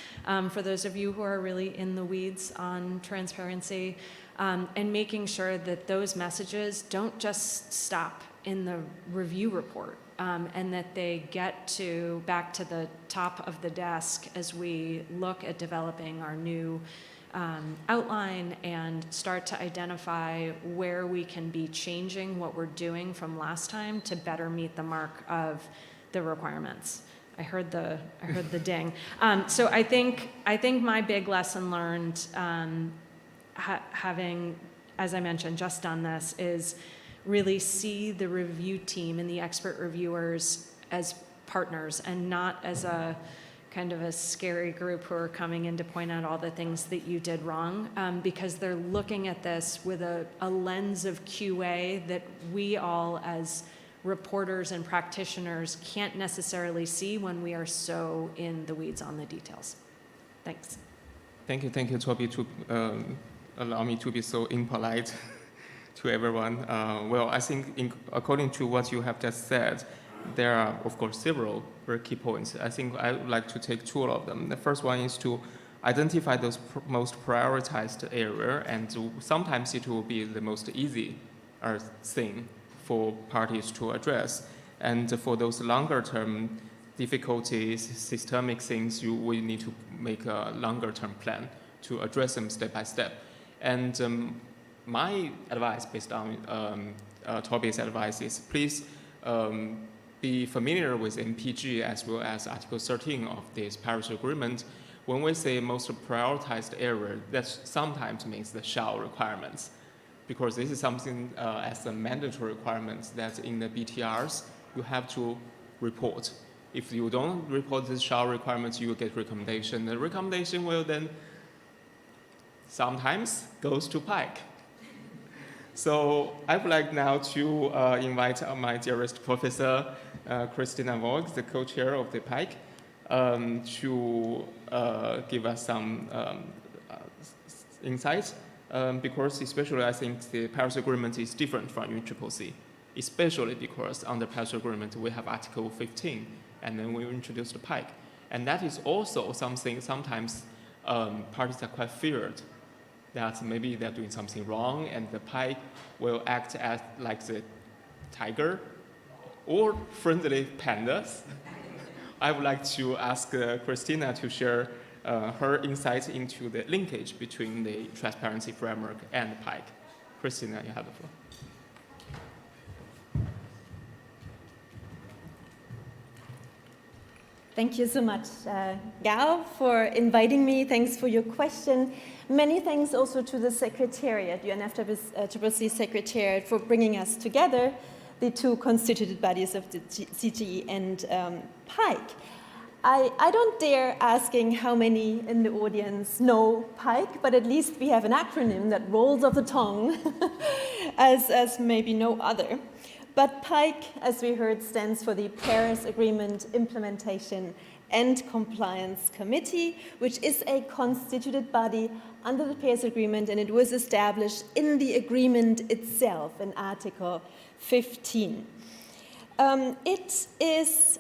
for those of you who are really in the weeds on transparency, and making sure that those messages don't just stop in the review report, and that they get back to the top of the desk as we look at developing our new outline and start to identify where we can be changing what we're doing from last time to better meet the mark of the requirements. I heard the ding. So I think my big lesson learned, having, as I mentioned, just done this, is really see the review team and the expert reviewers as partners and not as a kind of a scary group who are coming in to point out all the things that you did wrong, because they're looking at this with a lens of QA that we all as reporters and practitioners can't necessarily see when we are so in the weeds on the details. Thanks. Thank you, Toby, to allow me to be so impolite to everyone. Well, I think according to what you have just said, there are, of course, several very key points. I think I would like to take two of them. The first one is to identify those most prioritized area, and sometimes it will be the most easy thing for parties to address. And for those longer-term difficulties, systemic things, we need to make a longer-term plan to address them step by step. And my advice, based on Toby's advice, is please be familiar with MPG as well as Article 13 of this Paris Agreement. When we say most prioritized area, that sometimes means the shall requirements, because this is something as a mandatory requirement that in the BTRs you have to report. If you don't report the shall requirements, you will get recommendation. The recommendation will then sometimes goes to PAICC. So I would like now to invite my dearest professor, Christina Voigt, the co-chair of the PAICC, to give us some insights, because especially I think the Paris Agreement is different from UNFCCC, especially because under Paris Agreement we have Article 15, and then we introduced the PAICC. And that is also something sometimes parties are quite feared that maybe they're doing something wrong, and the PAICC will act as like the tiger or friendly pandas. I would like to ask Christina to share her insights into the linkage between the transparency framework and PAICC. Christina, you have the floor. Thank you so much, Gao, for inviting me. Thanks for your question. Many thanks also to the Secretariat, UNFCCC Secretariat, for bringing us together, the two constituted bodies of the CGE and PAICC. I don't dare asking how many in the audience know PAICC, but at least we have an acronym that rolls off the tongue as maybe no other. But PAICC, as we heard, stands for the Paris Agreement Implementation and Compliance Committee, which is a constituted body under the Paris Agreement, and it was established in the agreement itself in Article 15. It is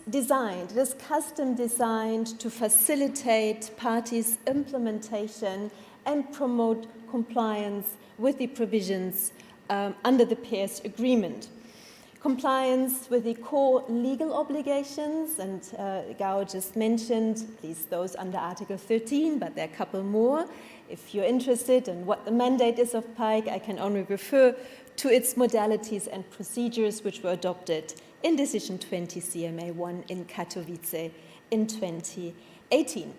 custom designed to facilitate parties' implementation and promote compliance with the provisions under the Paris Agreement. Compliance with the core legal obligations, and Gao just mentioned at least those under Article 13, but there are a couple more. If you're interested in what the mandate is of PAICC, I can only refer to its modalities and procedures, which were adopted in Decision 20 CMA1 in Katowice in 2018.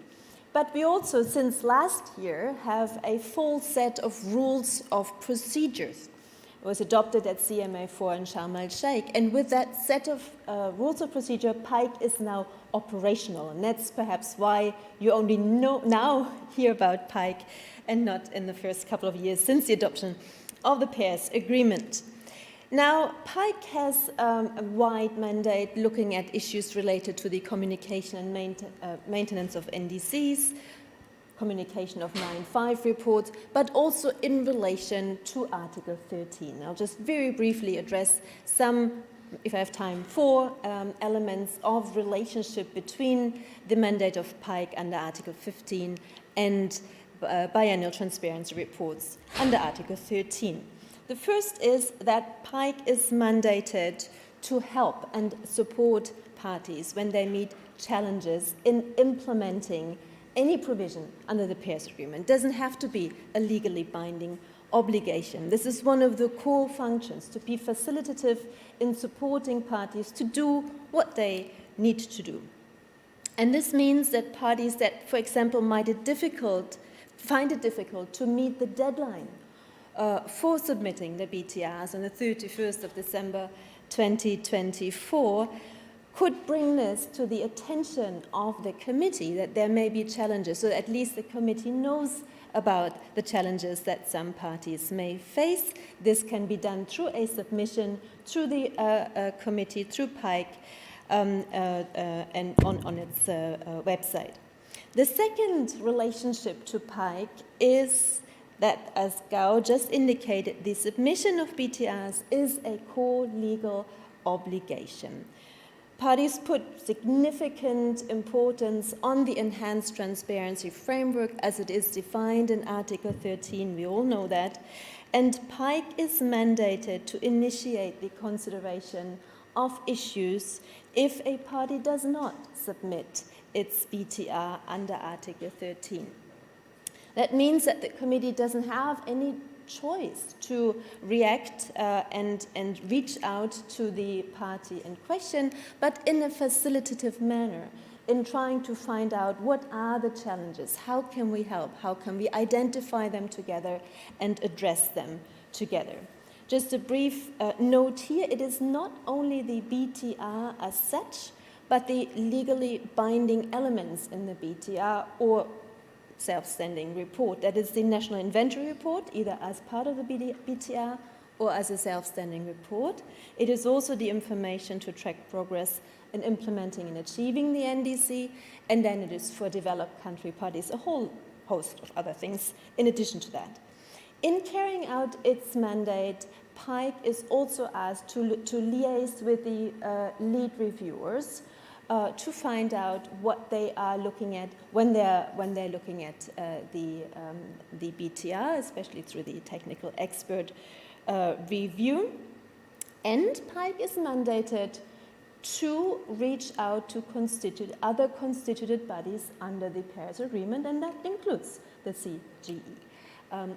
But we also, since last year, have a full set of rules of procedures. It was adopted at CMA4 in Sharm el-Sheikh, and with that set of rules of procedure, PAICC is now operational, and that's perhaps why you only now hear about PAICC and not in the first couple of years since the adoption of the Paris Agreement. Now, PAICC has a wide mandate looking at issues related to the communication and maintenance of NDCs, communication of 9.5 reports, but also in relation to Article 13. I'll just very briefly address some, if I have time, 4 elements of relationship between the mandate of PAICC under Article 15 and biannual transparency reports under Article 13. The first is that PAICC is mandated to help and support parties when they meet challenges in implementing any provision under the Paris Agreement. It doesn't have to be a legally binding obligation. This is one of the core functions, to be facilitative in supporting parties to do what they need to do. And this means that parties that, for example, find it difficult to meet the deadline for submitting the BTRs on the 31st of December 2024, could bring this to the attention of the committee, that there may be challenges, so at least the committee knows about the challenges that some parties may face. This can be done through a submission through the committee, through PAICC, and on its website. The second relationship to PAICC is that, as Gao just indicated, the submission of BTRs is a core legal obligation. Parties put significant importance on the enhanced transparency framework as it is defined in Article 13. We all know that. And PAICC is mandated to initiate the consideration of issues if a party does not submit its BTR under Article 13. That means that the committee doesn't have any choice to react and reach out to the party in question, but in a facilitative manner, in trying to find out what are the challenges, how can we help, how can we identify them together and address them together. Just a brief note here, it is not only the BTR as such, but the legally binding elements in the BTR or self-standing report. That is the National Inventory Report, either as part of the BTR or as a self-standing report. It is also the information to track progress in implementing and achieving the NDC, and then it is for developed country parties, a whole host of other things in addition to that. In carrying out its mandate, PAICC is also asked to liaise with the lead reviewers to find out what they are looking at when they're looking at the BTR, especially through the technical expert review. And PAICC is mandated to reach out to other constituted bodies under the Paris Agreement, and that includes the CGE,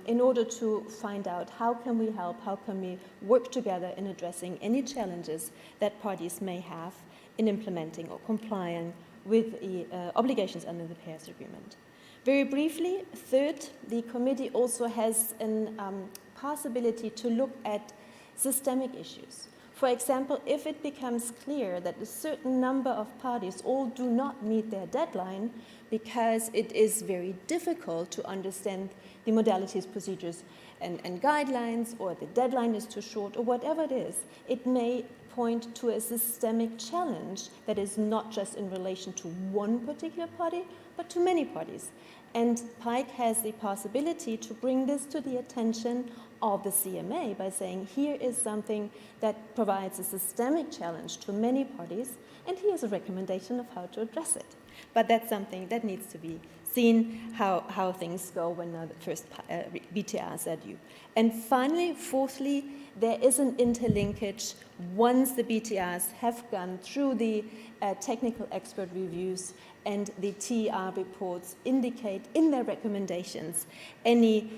in order to find out how can we help, how can we work together in addressing any challenges that parties may have in implementing or complying with the obligations under the Paris Agreement. Very briefly, third, the committee also has a possibility to look at systemic issues. For example, if it becomes clear that a certain number of parties all do not meet their deadline because it is very difficult to understand the modalities, procedures, and guidelines, or the deadline is too short, or whatever it is, it may point to a systemic challenge that is not just in relation to one particular party, but to many parties. And PAICC has the possibility to bring this to the attention of the CMA by saying, here is something that provides a systemic challenge to many parties, and here's a recommendation of how to address it. But that's something that needs to be seen, how things go when the first BTRs are due. And finally, fourthly, there is an interlinkage once the BTRs have gone through the technical expert reviews and the TR reports indicate in their recommendations any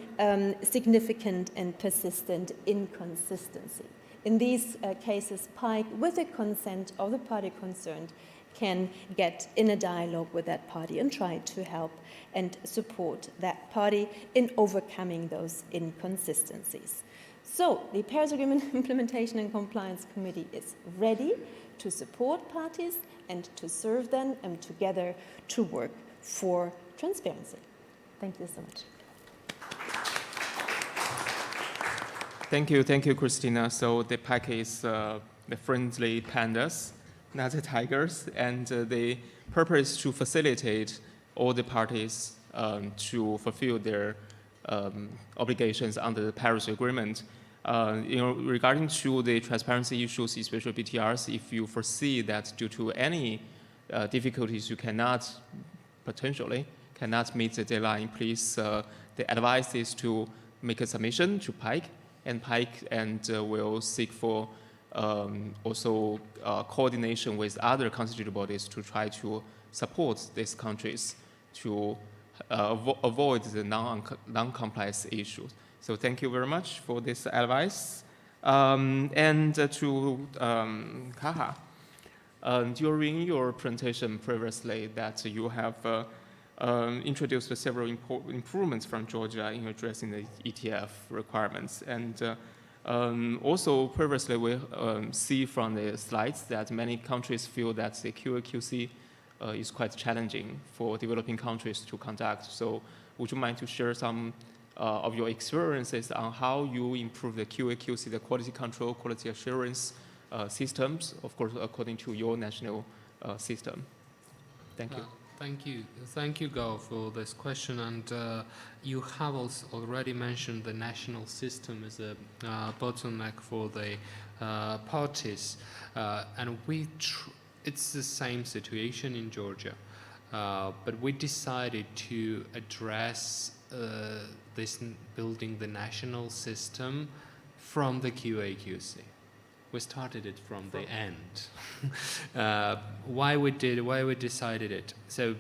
significant and persistent inconsistency. In these cases, PAICC, with the consent of the party concerned, can get in a dialogue with that party and try to help and support that party in overcoming those inconsistencies. So the Paris Agreement Implementation and Compliance Committee is ready to support parties and to serve them, and together to work for transparency. Thank you so much. Thank you, Christina. So the PAICC is the friendly pandas, not the tigers, and the purpose is to facilitate all the parties to fulfill their obligations under the Paris Agreement. Regarding to the transparency issues, especially BTRs, if you foresee that due to any difficulties you potentially cannot meet the deadline, please, the advice is to make a submission to PAICC, and PAICC will seek for also coordination with other constituted bodies to try to support these countries to avoid the non-compliance issues. So thank you very much for this advice. And to Kakha, during your presentation previously that you have introduced several improvements from Georgia in addressing the ETF requirements. And also previously we see from the slides that many countries feel that the QA/QC is quite challenging for developing countries to conduct. So would you mind to share some of your experiences on how you improve the QA/QC, the quality control, quality assurance systems, of course, according to your national system? Thank you. Thank you, Gao, for this question. And you have also already mentioned the national system as a bottleneck for the parties, and it's the same situation in Georgia. But we decided to address building the national system from the QA/QC. We started it from the end. Why we decided it? So,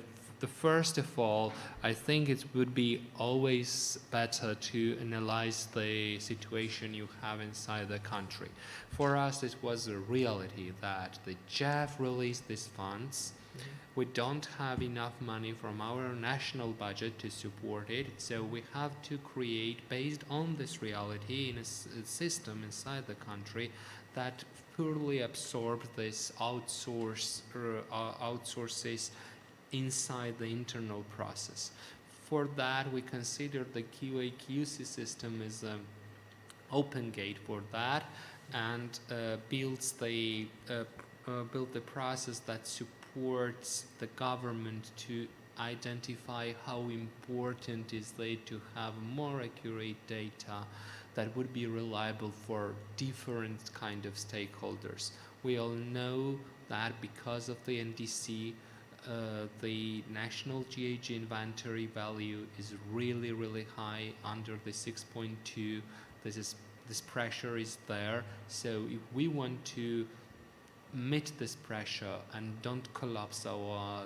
first of all, I think it would be always better to analyze the situation you have inside the country. For us, it was a reality that the JEF released these funds. We don't have enough money from our national budget to support it, so we have to create, based on this reality, in a system inside the country that fully absorb this outsources inside the internal process. For that, we consider the QA/QC system as an open gate for that, and build the process that supports the government to identify how important is it to have more accurate data that would be reliable for different kind of stakeholders. We all know that because of the NDC, the national GHG inventory value is really, really high, under the 6.2. This pressure is there. So if we want to meet this pressure and don't collapse our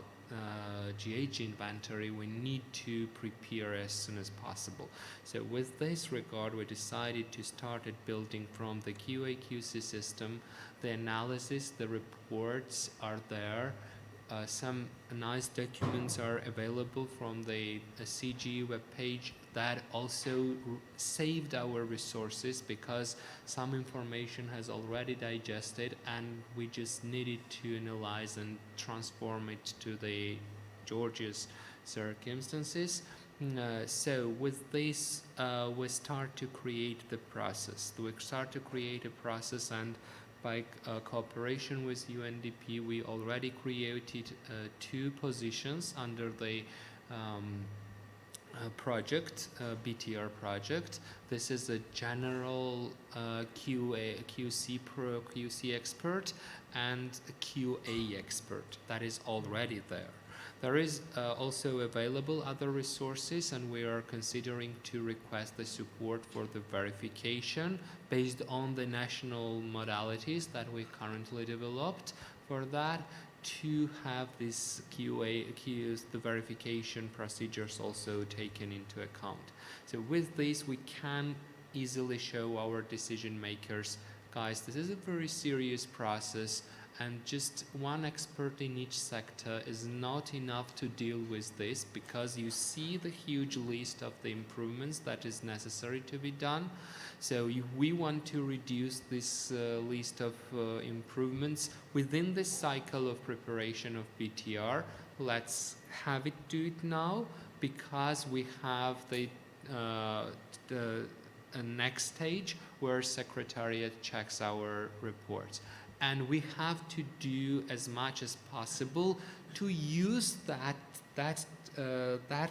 GH inventory, we need to prepare as soon as possible. So with this regard, we decided to start building from the QA/QC system. The analysis, the reports are there. Some nice documents are available from the CGE webpage that also saved our resources because some information has already digested and we just needed to analyze and transform it to the Georgia's circumstances. So with this, we start to create the process. We start to create a process, and by cooperation with UNDP, we already created 2 positions under the project, BTR project. This is a general QC expert and a QA expert that is already there. There is also available other resources, and we are considering to request the support for the verification based on the national modalities that we currently developed for that, to have this the verification procedures also taken into account. So with this, we can easily show our decision makers, guys, this is a very serious process, and just one expert in each sector is not enough to deal with this, because you see the huge list of the improvements that is necessary to be done. So if we want to reduce this list of improvements within this cycle of preparation of BTR, let's have it do it now, because we have the next stage where secretariat checks our reports. And we have to do as much as possible to use that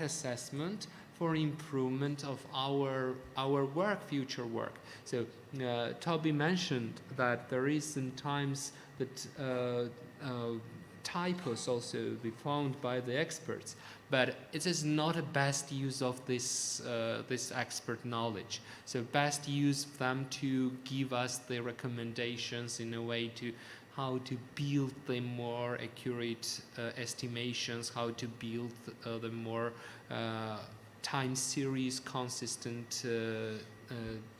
assessment for improvement of our work, future work. So Toby mentioned that there is sometimes that typos also be found by the experts, but it is not a best use of this this expert knowledge. So best use them to give us the recommendations in a way to how to build the more accurate estimations, how to build the more time series consistent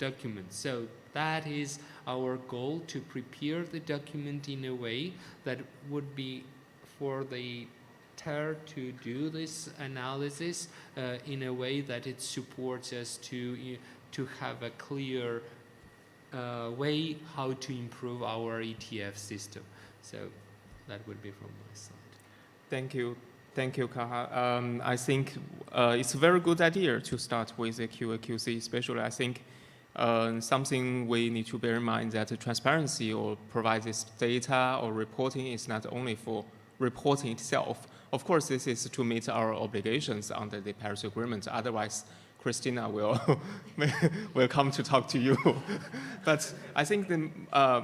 documents. So that is our goal, to prepare the document in a way that would be for the TER to do this analysis in a way that it supports us to have a clear way how to improve our ETF system. So that would be from my side. Thank you, Kakha. I think it's a very good idea to start with the QA/QC, especially I think something we need to bear in mind that the transparency or provide this data or reporting is not only for reporting itself. Of course, this is to meet our obligations under the Paris Agreement. Otherwise, Christina will come to talk to you. But I think the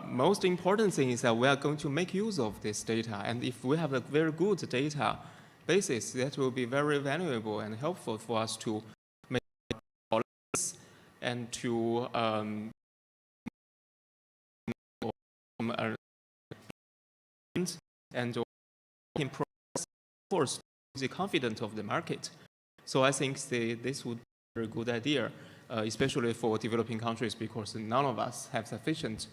most important thing is that we are going to make use of this data. And if we have a very good data basis, that will be very valuable and helpful for us to make policies and to and improve, of course, the confidence of the market. So I think this would be a very good idea, especially for developing countries, because none of us have sufficient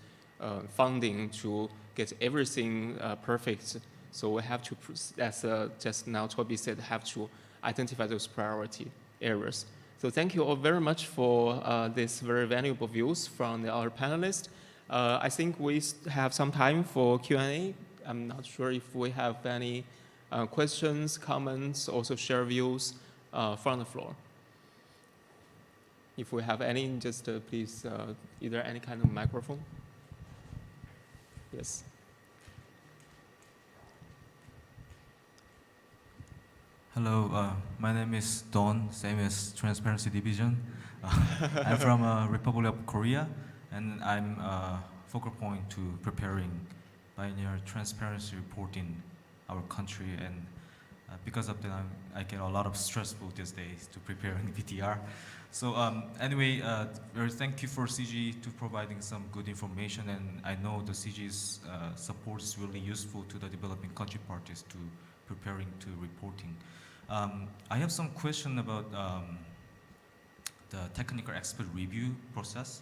funding to get everything perfect. So we have to, as just now Toby said, have to identify those priority areas. So thank you all very much for these very valuable views from our panelists. I think we have some time for Q&A. I'm not sure if we have any questions, comments, also share views from the floor. If we have any, just please, either any kind of microphone. Yes. Hello, my name is Don, same as Transparency Division. I'm from Republic of Korea, and I'm a focal point to preparing pioneer transparency report in our country. And Because of that, I get a lot of stressful these days to preparing BTR. So anyway, very thank you for CGE to providing some good information, and I know the CGE's support is really useful to the developing country parties to preparing to reporting. I have some question about the technical expert review process,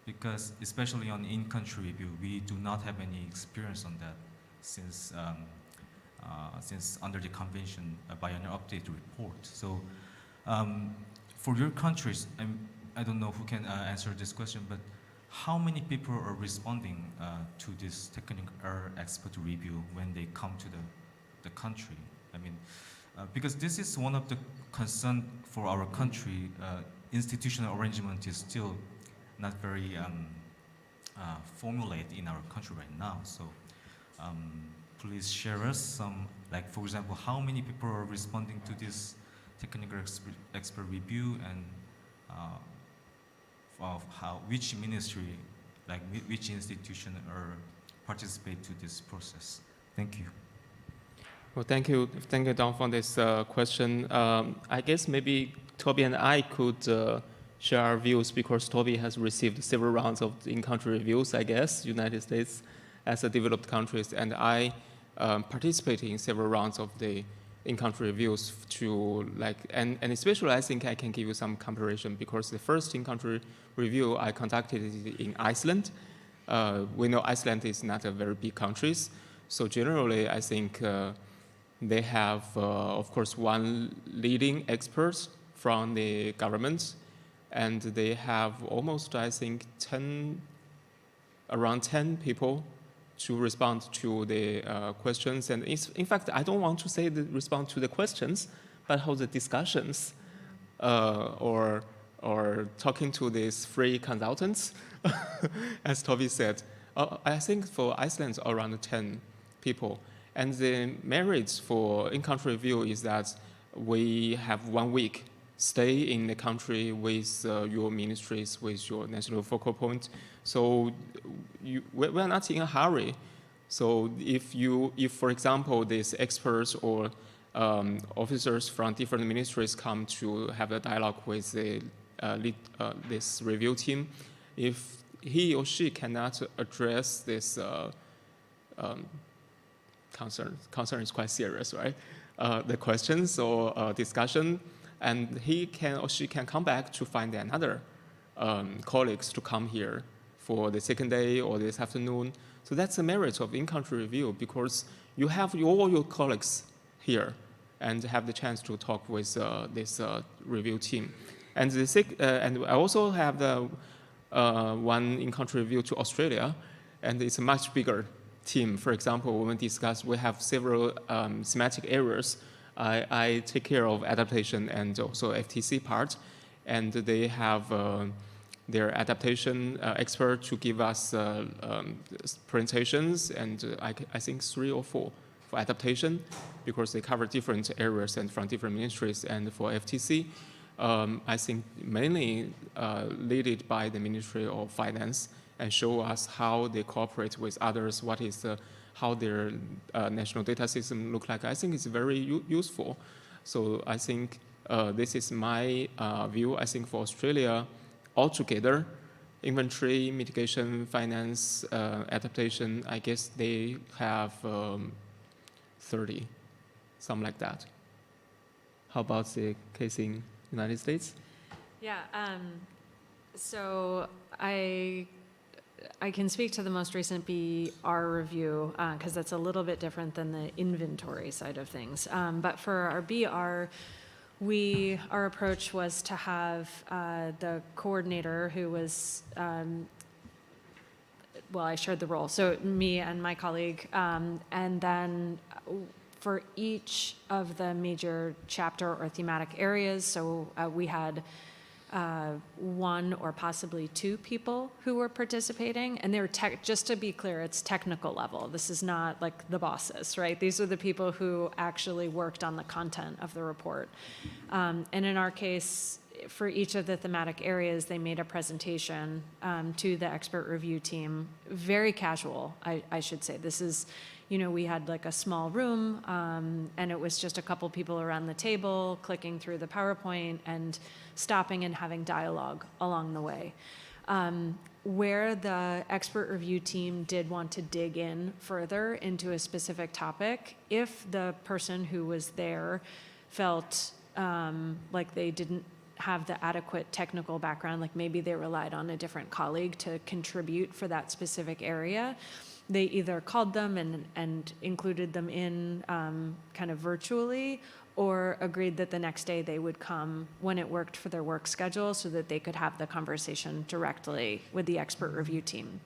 because especially on in-country review, we do not have any experience on that since under the convention biannual update report. So for your countries, I don't know who can answer this question, but how many people are responding to this technical expert review when they come to the country? I mean, because this is one of the concern for our country. Institutional arrangement is still not very formulated in our country right now. So please share us some, like for example, how many people are responding to this technical expert review, and of which ministry, like which institution are participate to this process. Thank you. Well, thank you, Don, for this question. I guess maybe Toby and I could share our views, because Toby has received several rounds of in-country reviews, I guess, United States as a developed countries, and I participated in several rounds of the in-country reviews to and especially I think I can give you some comparison, because the first in-country review I conducted in Iceland. We know Iceland is not a very big country, so generally I think they have, of course, one leading expert from the government, and they have almost, I think, around 10 people to respond to the questions. And in fact, I don't want to say the respond to the questions, but how the discussions or talking to these free consultants, as Toby said. I think for Iceland, around 10 people. And the merits for in-country review is that we have 1 week stay in the country with your ministries, with your national focal point. So we're not in a hurry. So if for example, these experts or officers from different ministries come to have a dialogue with the this review team, if he or she cannot address this concern is quite serious, right? The questions or discussion, and he can or she can come back to find another colleagues to come here for the second day or this afternoon. So that's the merit of in-country review, because you have all your colleagues here and have the chance to talk with this review team. And and I also have the one in-country review to Australia, and it's a much bigger team. For example, when we discuss, we have several thematic areas. I take care of adaptation and also FTC part, and they have their adaptation expert to give us presentations, and I think 3 or 4 for adaptation, because they cover different areas and from different ministries. And for FTC, I think mainly led by the Ministry of Finance, and show us how they cooperate with others, what is how their national data system look like. I think it's very useful. So I think this is my view. I think for Australia, altogether, inventory, mitigation, finance, adaptation, I guess they have 30, something like that. How about the case in United States? Yeah, so I can speak to the most recent BR review, because that's a little bit different than the inventory side of things. But for our BR, our approach was to have the coordinator who was, well, I shared the role, so me and my colleague, and then for each of the major chapter or thematic areas, so we had 1 or possibly 2 people who were participating, and they were just to be clear, it's technical level. This is not like the bosses, right? These are the people who actually worked on the content of the report. And in our case, for each of the thematic areas, they made a presentation to the expert review team, very casual, I should say. This is, we had like a small room, and it was just a couple people around the table clicking through the PowerPoint and stopping and having dialogue along the way. Where the expert review team did want to dig in further into a specific topic, if the person who was there felt like they didn't have the adequate technical background, like maybe they relied on a different colleague to contribute for that specific area, they either called them and included them in kind of virtually, or agreed that the next day they would come when it worked for their work schedule so that they could have the conversation directly with the expert review team.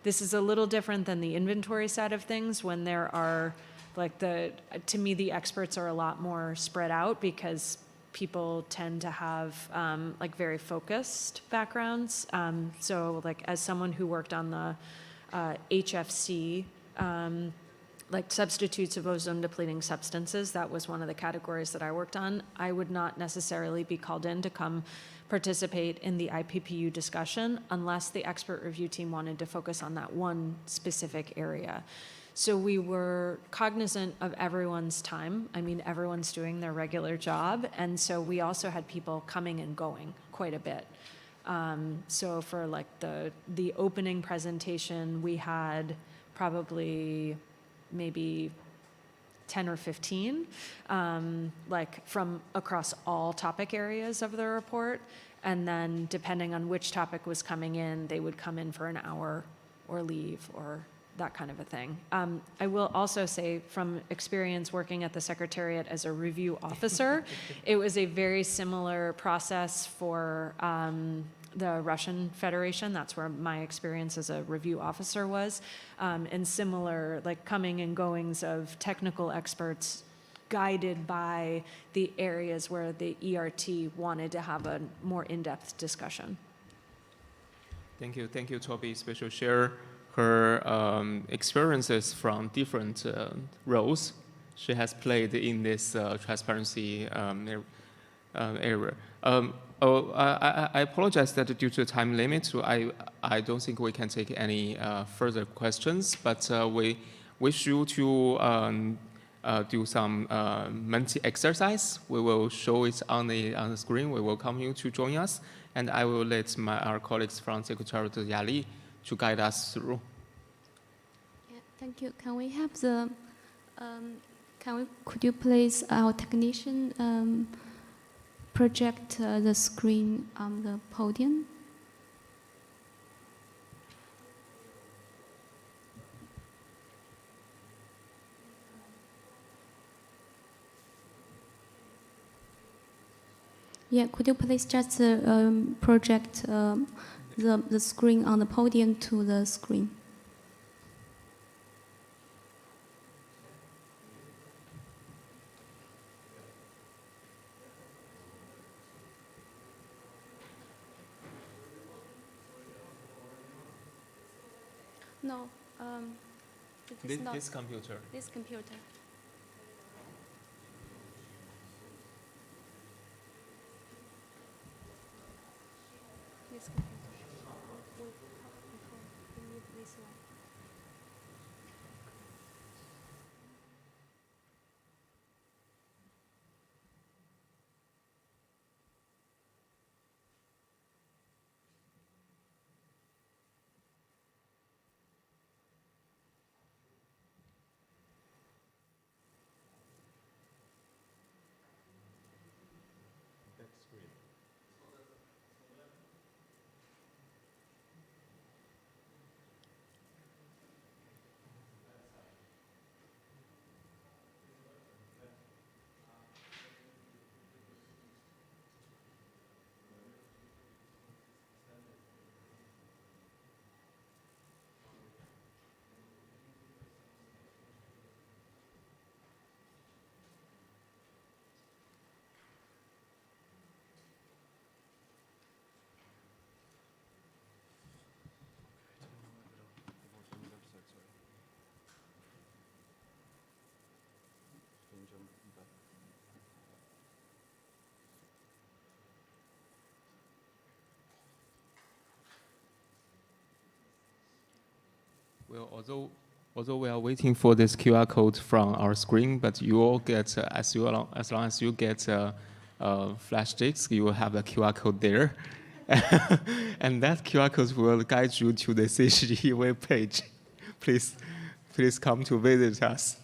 This is a little different than the inventory side of things, when there are, like, to me, the experts are a lot more spread out because people tend to have like very focused backgrounds. So like as someone who worked on the HFC, like substitutes of ozone depleting substances, that was one of the categories that I worked on. I would not necessarily be called in to come participate in the IPPU discussion unless the expert review team wanted to focus on that one specific area. So we were cognizant of everyone's time. I mean, everyone's doing their regular job. And so we also had people coming and going quite a bit. So for like the opening presentation, we had probably maybe 10 or 15, like from across all topic areas of the report. And then depending on which topic was coming in, they would come in for an hour or leave or that kind of a thing. I will also say from experience working at the Secretariat as a review officer, it was a very similar process for the Russian Federation. That's where my experience as a review officer was. And similar, like coming and goings of technical experts guided by the areas where the ERT wanted to have a more in-depth discussion. Thank you, Toby. Special share her experiences from different roles she has played in this transparency area. I apologize that due to time limit, I don't think we can take any further questions, but we wish you to do some Menti exercise. We will show it on the screen. We welcome you to join us, and I will let our colleagues from Secretariat Yali to guide us through. Yeah, thank you. Can we have the, could you please, our technician, project the screen on the podium? Yeah, could you please just project the screen on the podium to the screen? No, This computer. This computer. This computer. We need this one. Well, although Although we are waiting for this QR code from our screen, but you all get, as long as you get flash disc, you will have a QR code there. And that QR code will guide you to the CGE webpage. Please come to visit us.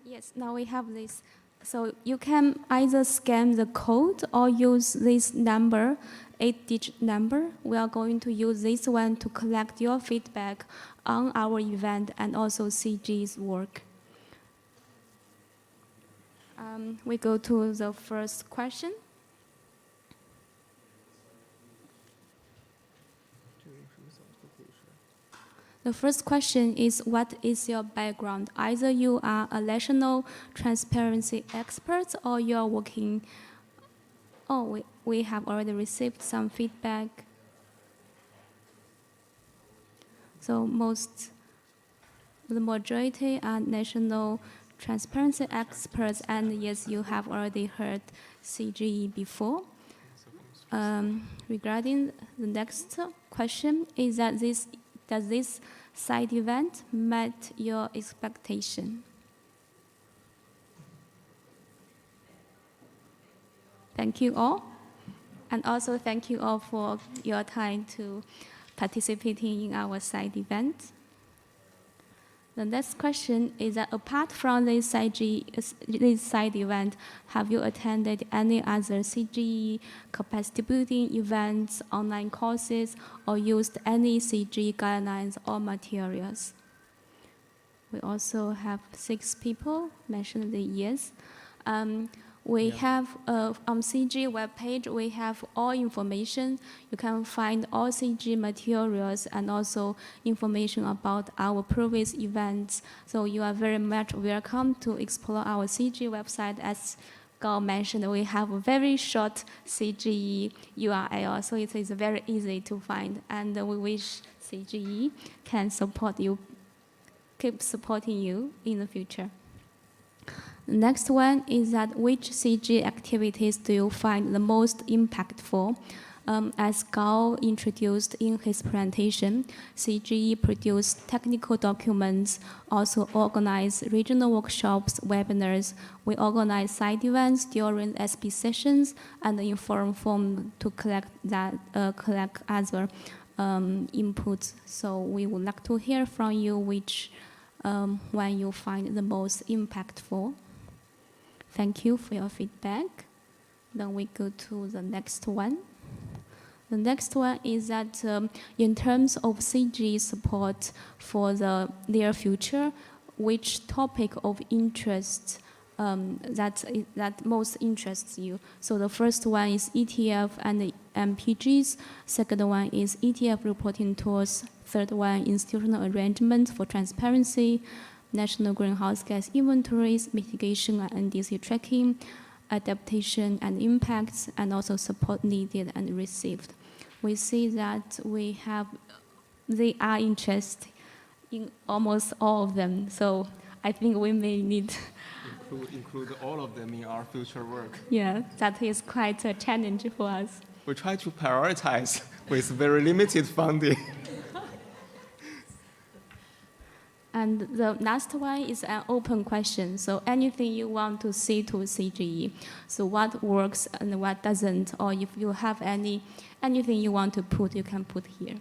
Yes, now we have this. So you can either scan the code or use this number, 8-digit number. We are going to use this one to collect your feedback on our event and also CG's work. We go to the first question. The first question is, what is your background? Either you are a national transparency expert or you are working. Oh, we have already received some feedback. So the majority are national transparency experts, and yes, you have already heard CGE before. Regarding the next question, is that does this side event met your expectation? Thank you all. And also thank you all for your time to participating in our side event. The next question is that apart from this side event, have you attended any other CGE capacity building events, online courses, or used any CGE guidelines or materials? We also have 6 people mentioned the yes. We have, on CG webpage, we have all information. You can find all CG materials and also information about our previous events. So you are very much welcome to explore our CG website. As Gao mentioned, we have a very short CGE URL, so it is very easy to find. And we wish CGE can support you, keep supporting you in the future. The next one is that which CG activities do you find the most impactful? As Gao introduced in his presentation, CGE produced technical documents, also organized regional workshops, webinars. We organize side events during SP sessions and inform form to collect other inputs. So we would like to hear from you which one you find the most impactful. Thank you for your feedback. Then we go to the next one. The next one is that in terms of CG support for the near future, which topic of interest that most interests you? So the first one is ETF and MPGs. Second one is ETF reporting tools. Third one, institutional arrangements for transparency, national greenhouse gas inventories, mitigation and NDC tracking, adaptation and impacts, and also support needed and received. We see that they are interested in almost all of them. So I think we may need include all of them in our future work. Yeah, that is quite a challenge for us. We try to prioritize with very limited funding. And the last one is an open question. So anything you want to say to CGE. So what works and what doesn't, or if you have anything you want to put, you can put here.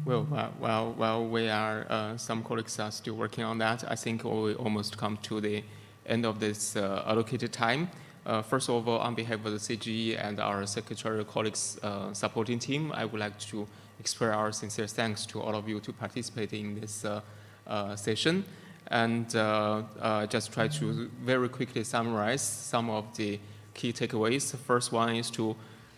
Well, while we are, some colleagues are still working on that, I think we almost come to the end of this allocated time. First of all, on behalf of the CGE and our secretarial colleagues supporting team, I would like to express our sincere thanks to all of you to participate in this session. And just try to very quickly summarize some of the key takeaways. The first one is to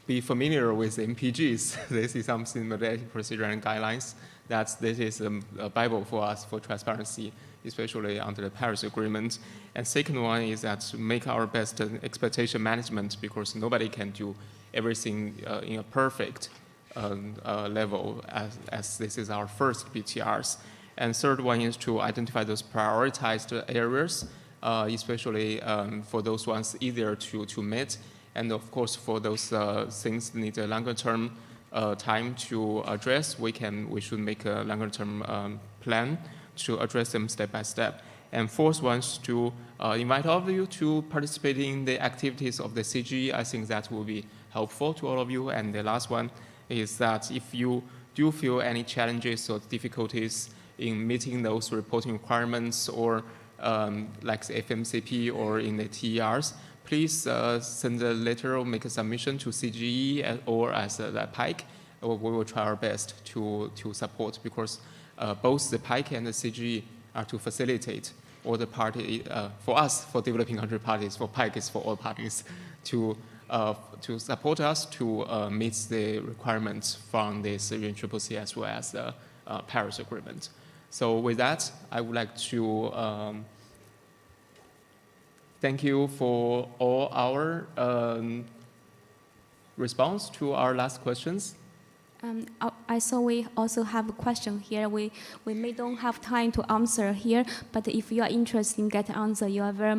be familiar with MPGs. This is something modality procedure and guidelines. This is a Bible for us for transparency, especially under the Paris Agreement. And second one is that make our best expectation management, because nobody can do everything in a perfect level as this is our first BTRs. And third one is to identify those prioritized areas, especially for those ones easier to meet. And of course, for those things that need a longer term time to address, we should make a longer term plan to address them step by step. And fourth one is to invite all of you to participate in the activities of the CGE. I think that will be helpful to all of you. And the last one is that if you do feel any challenges or difficulties in meeting those reporting requirements or like the FMCP or in the TERs, please send a letter or make a submission to CGE or as the PAICC. We will try our best to support, because both the PAICC and the CGE are to facilitate all the party, for us, for developing country parties, for PAICC is for all parties, to support us to meet the requirements from this UNFCCC as well as the Paris Agreement. So with that, I would like to thank you for all our response to our last questions. I saw we also have a question here. We may don't have time to answer here, but if you are interested in getting answer, you are very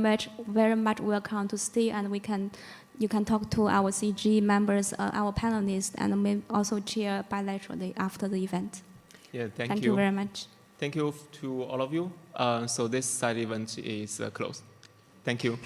much welcome to stay, and you can talk to our CG members, our panelists, and may also share bilaterally after the event. Yeah, thank you very much. Thank you to all of you. So this side event is closed. Thank you.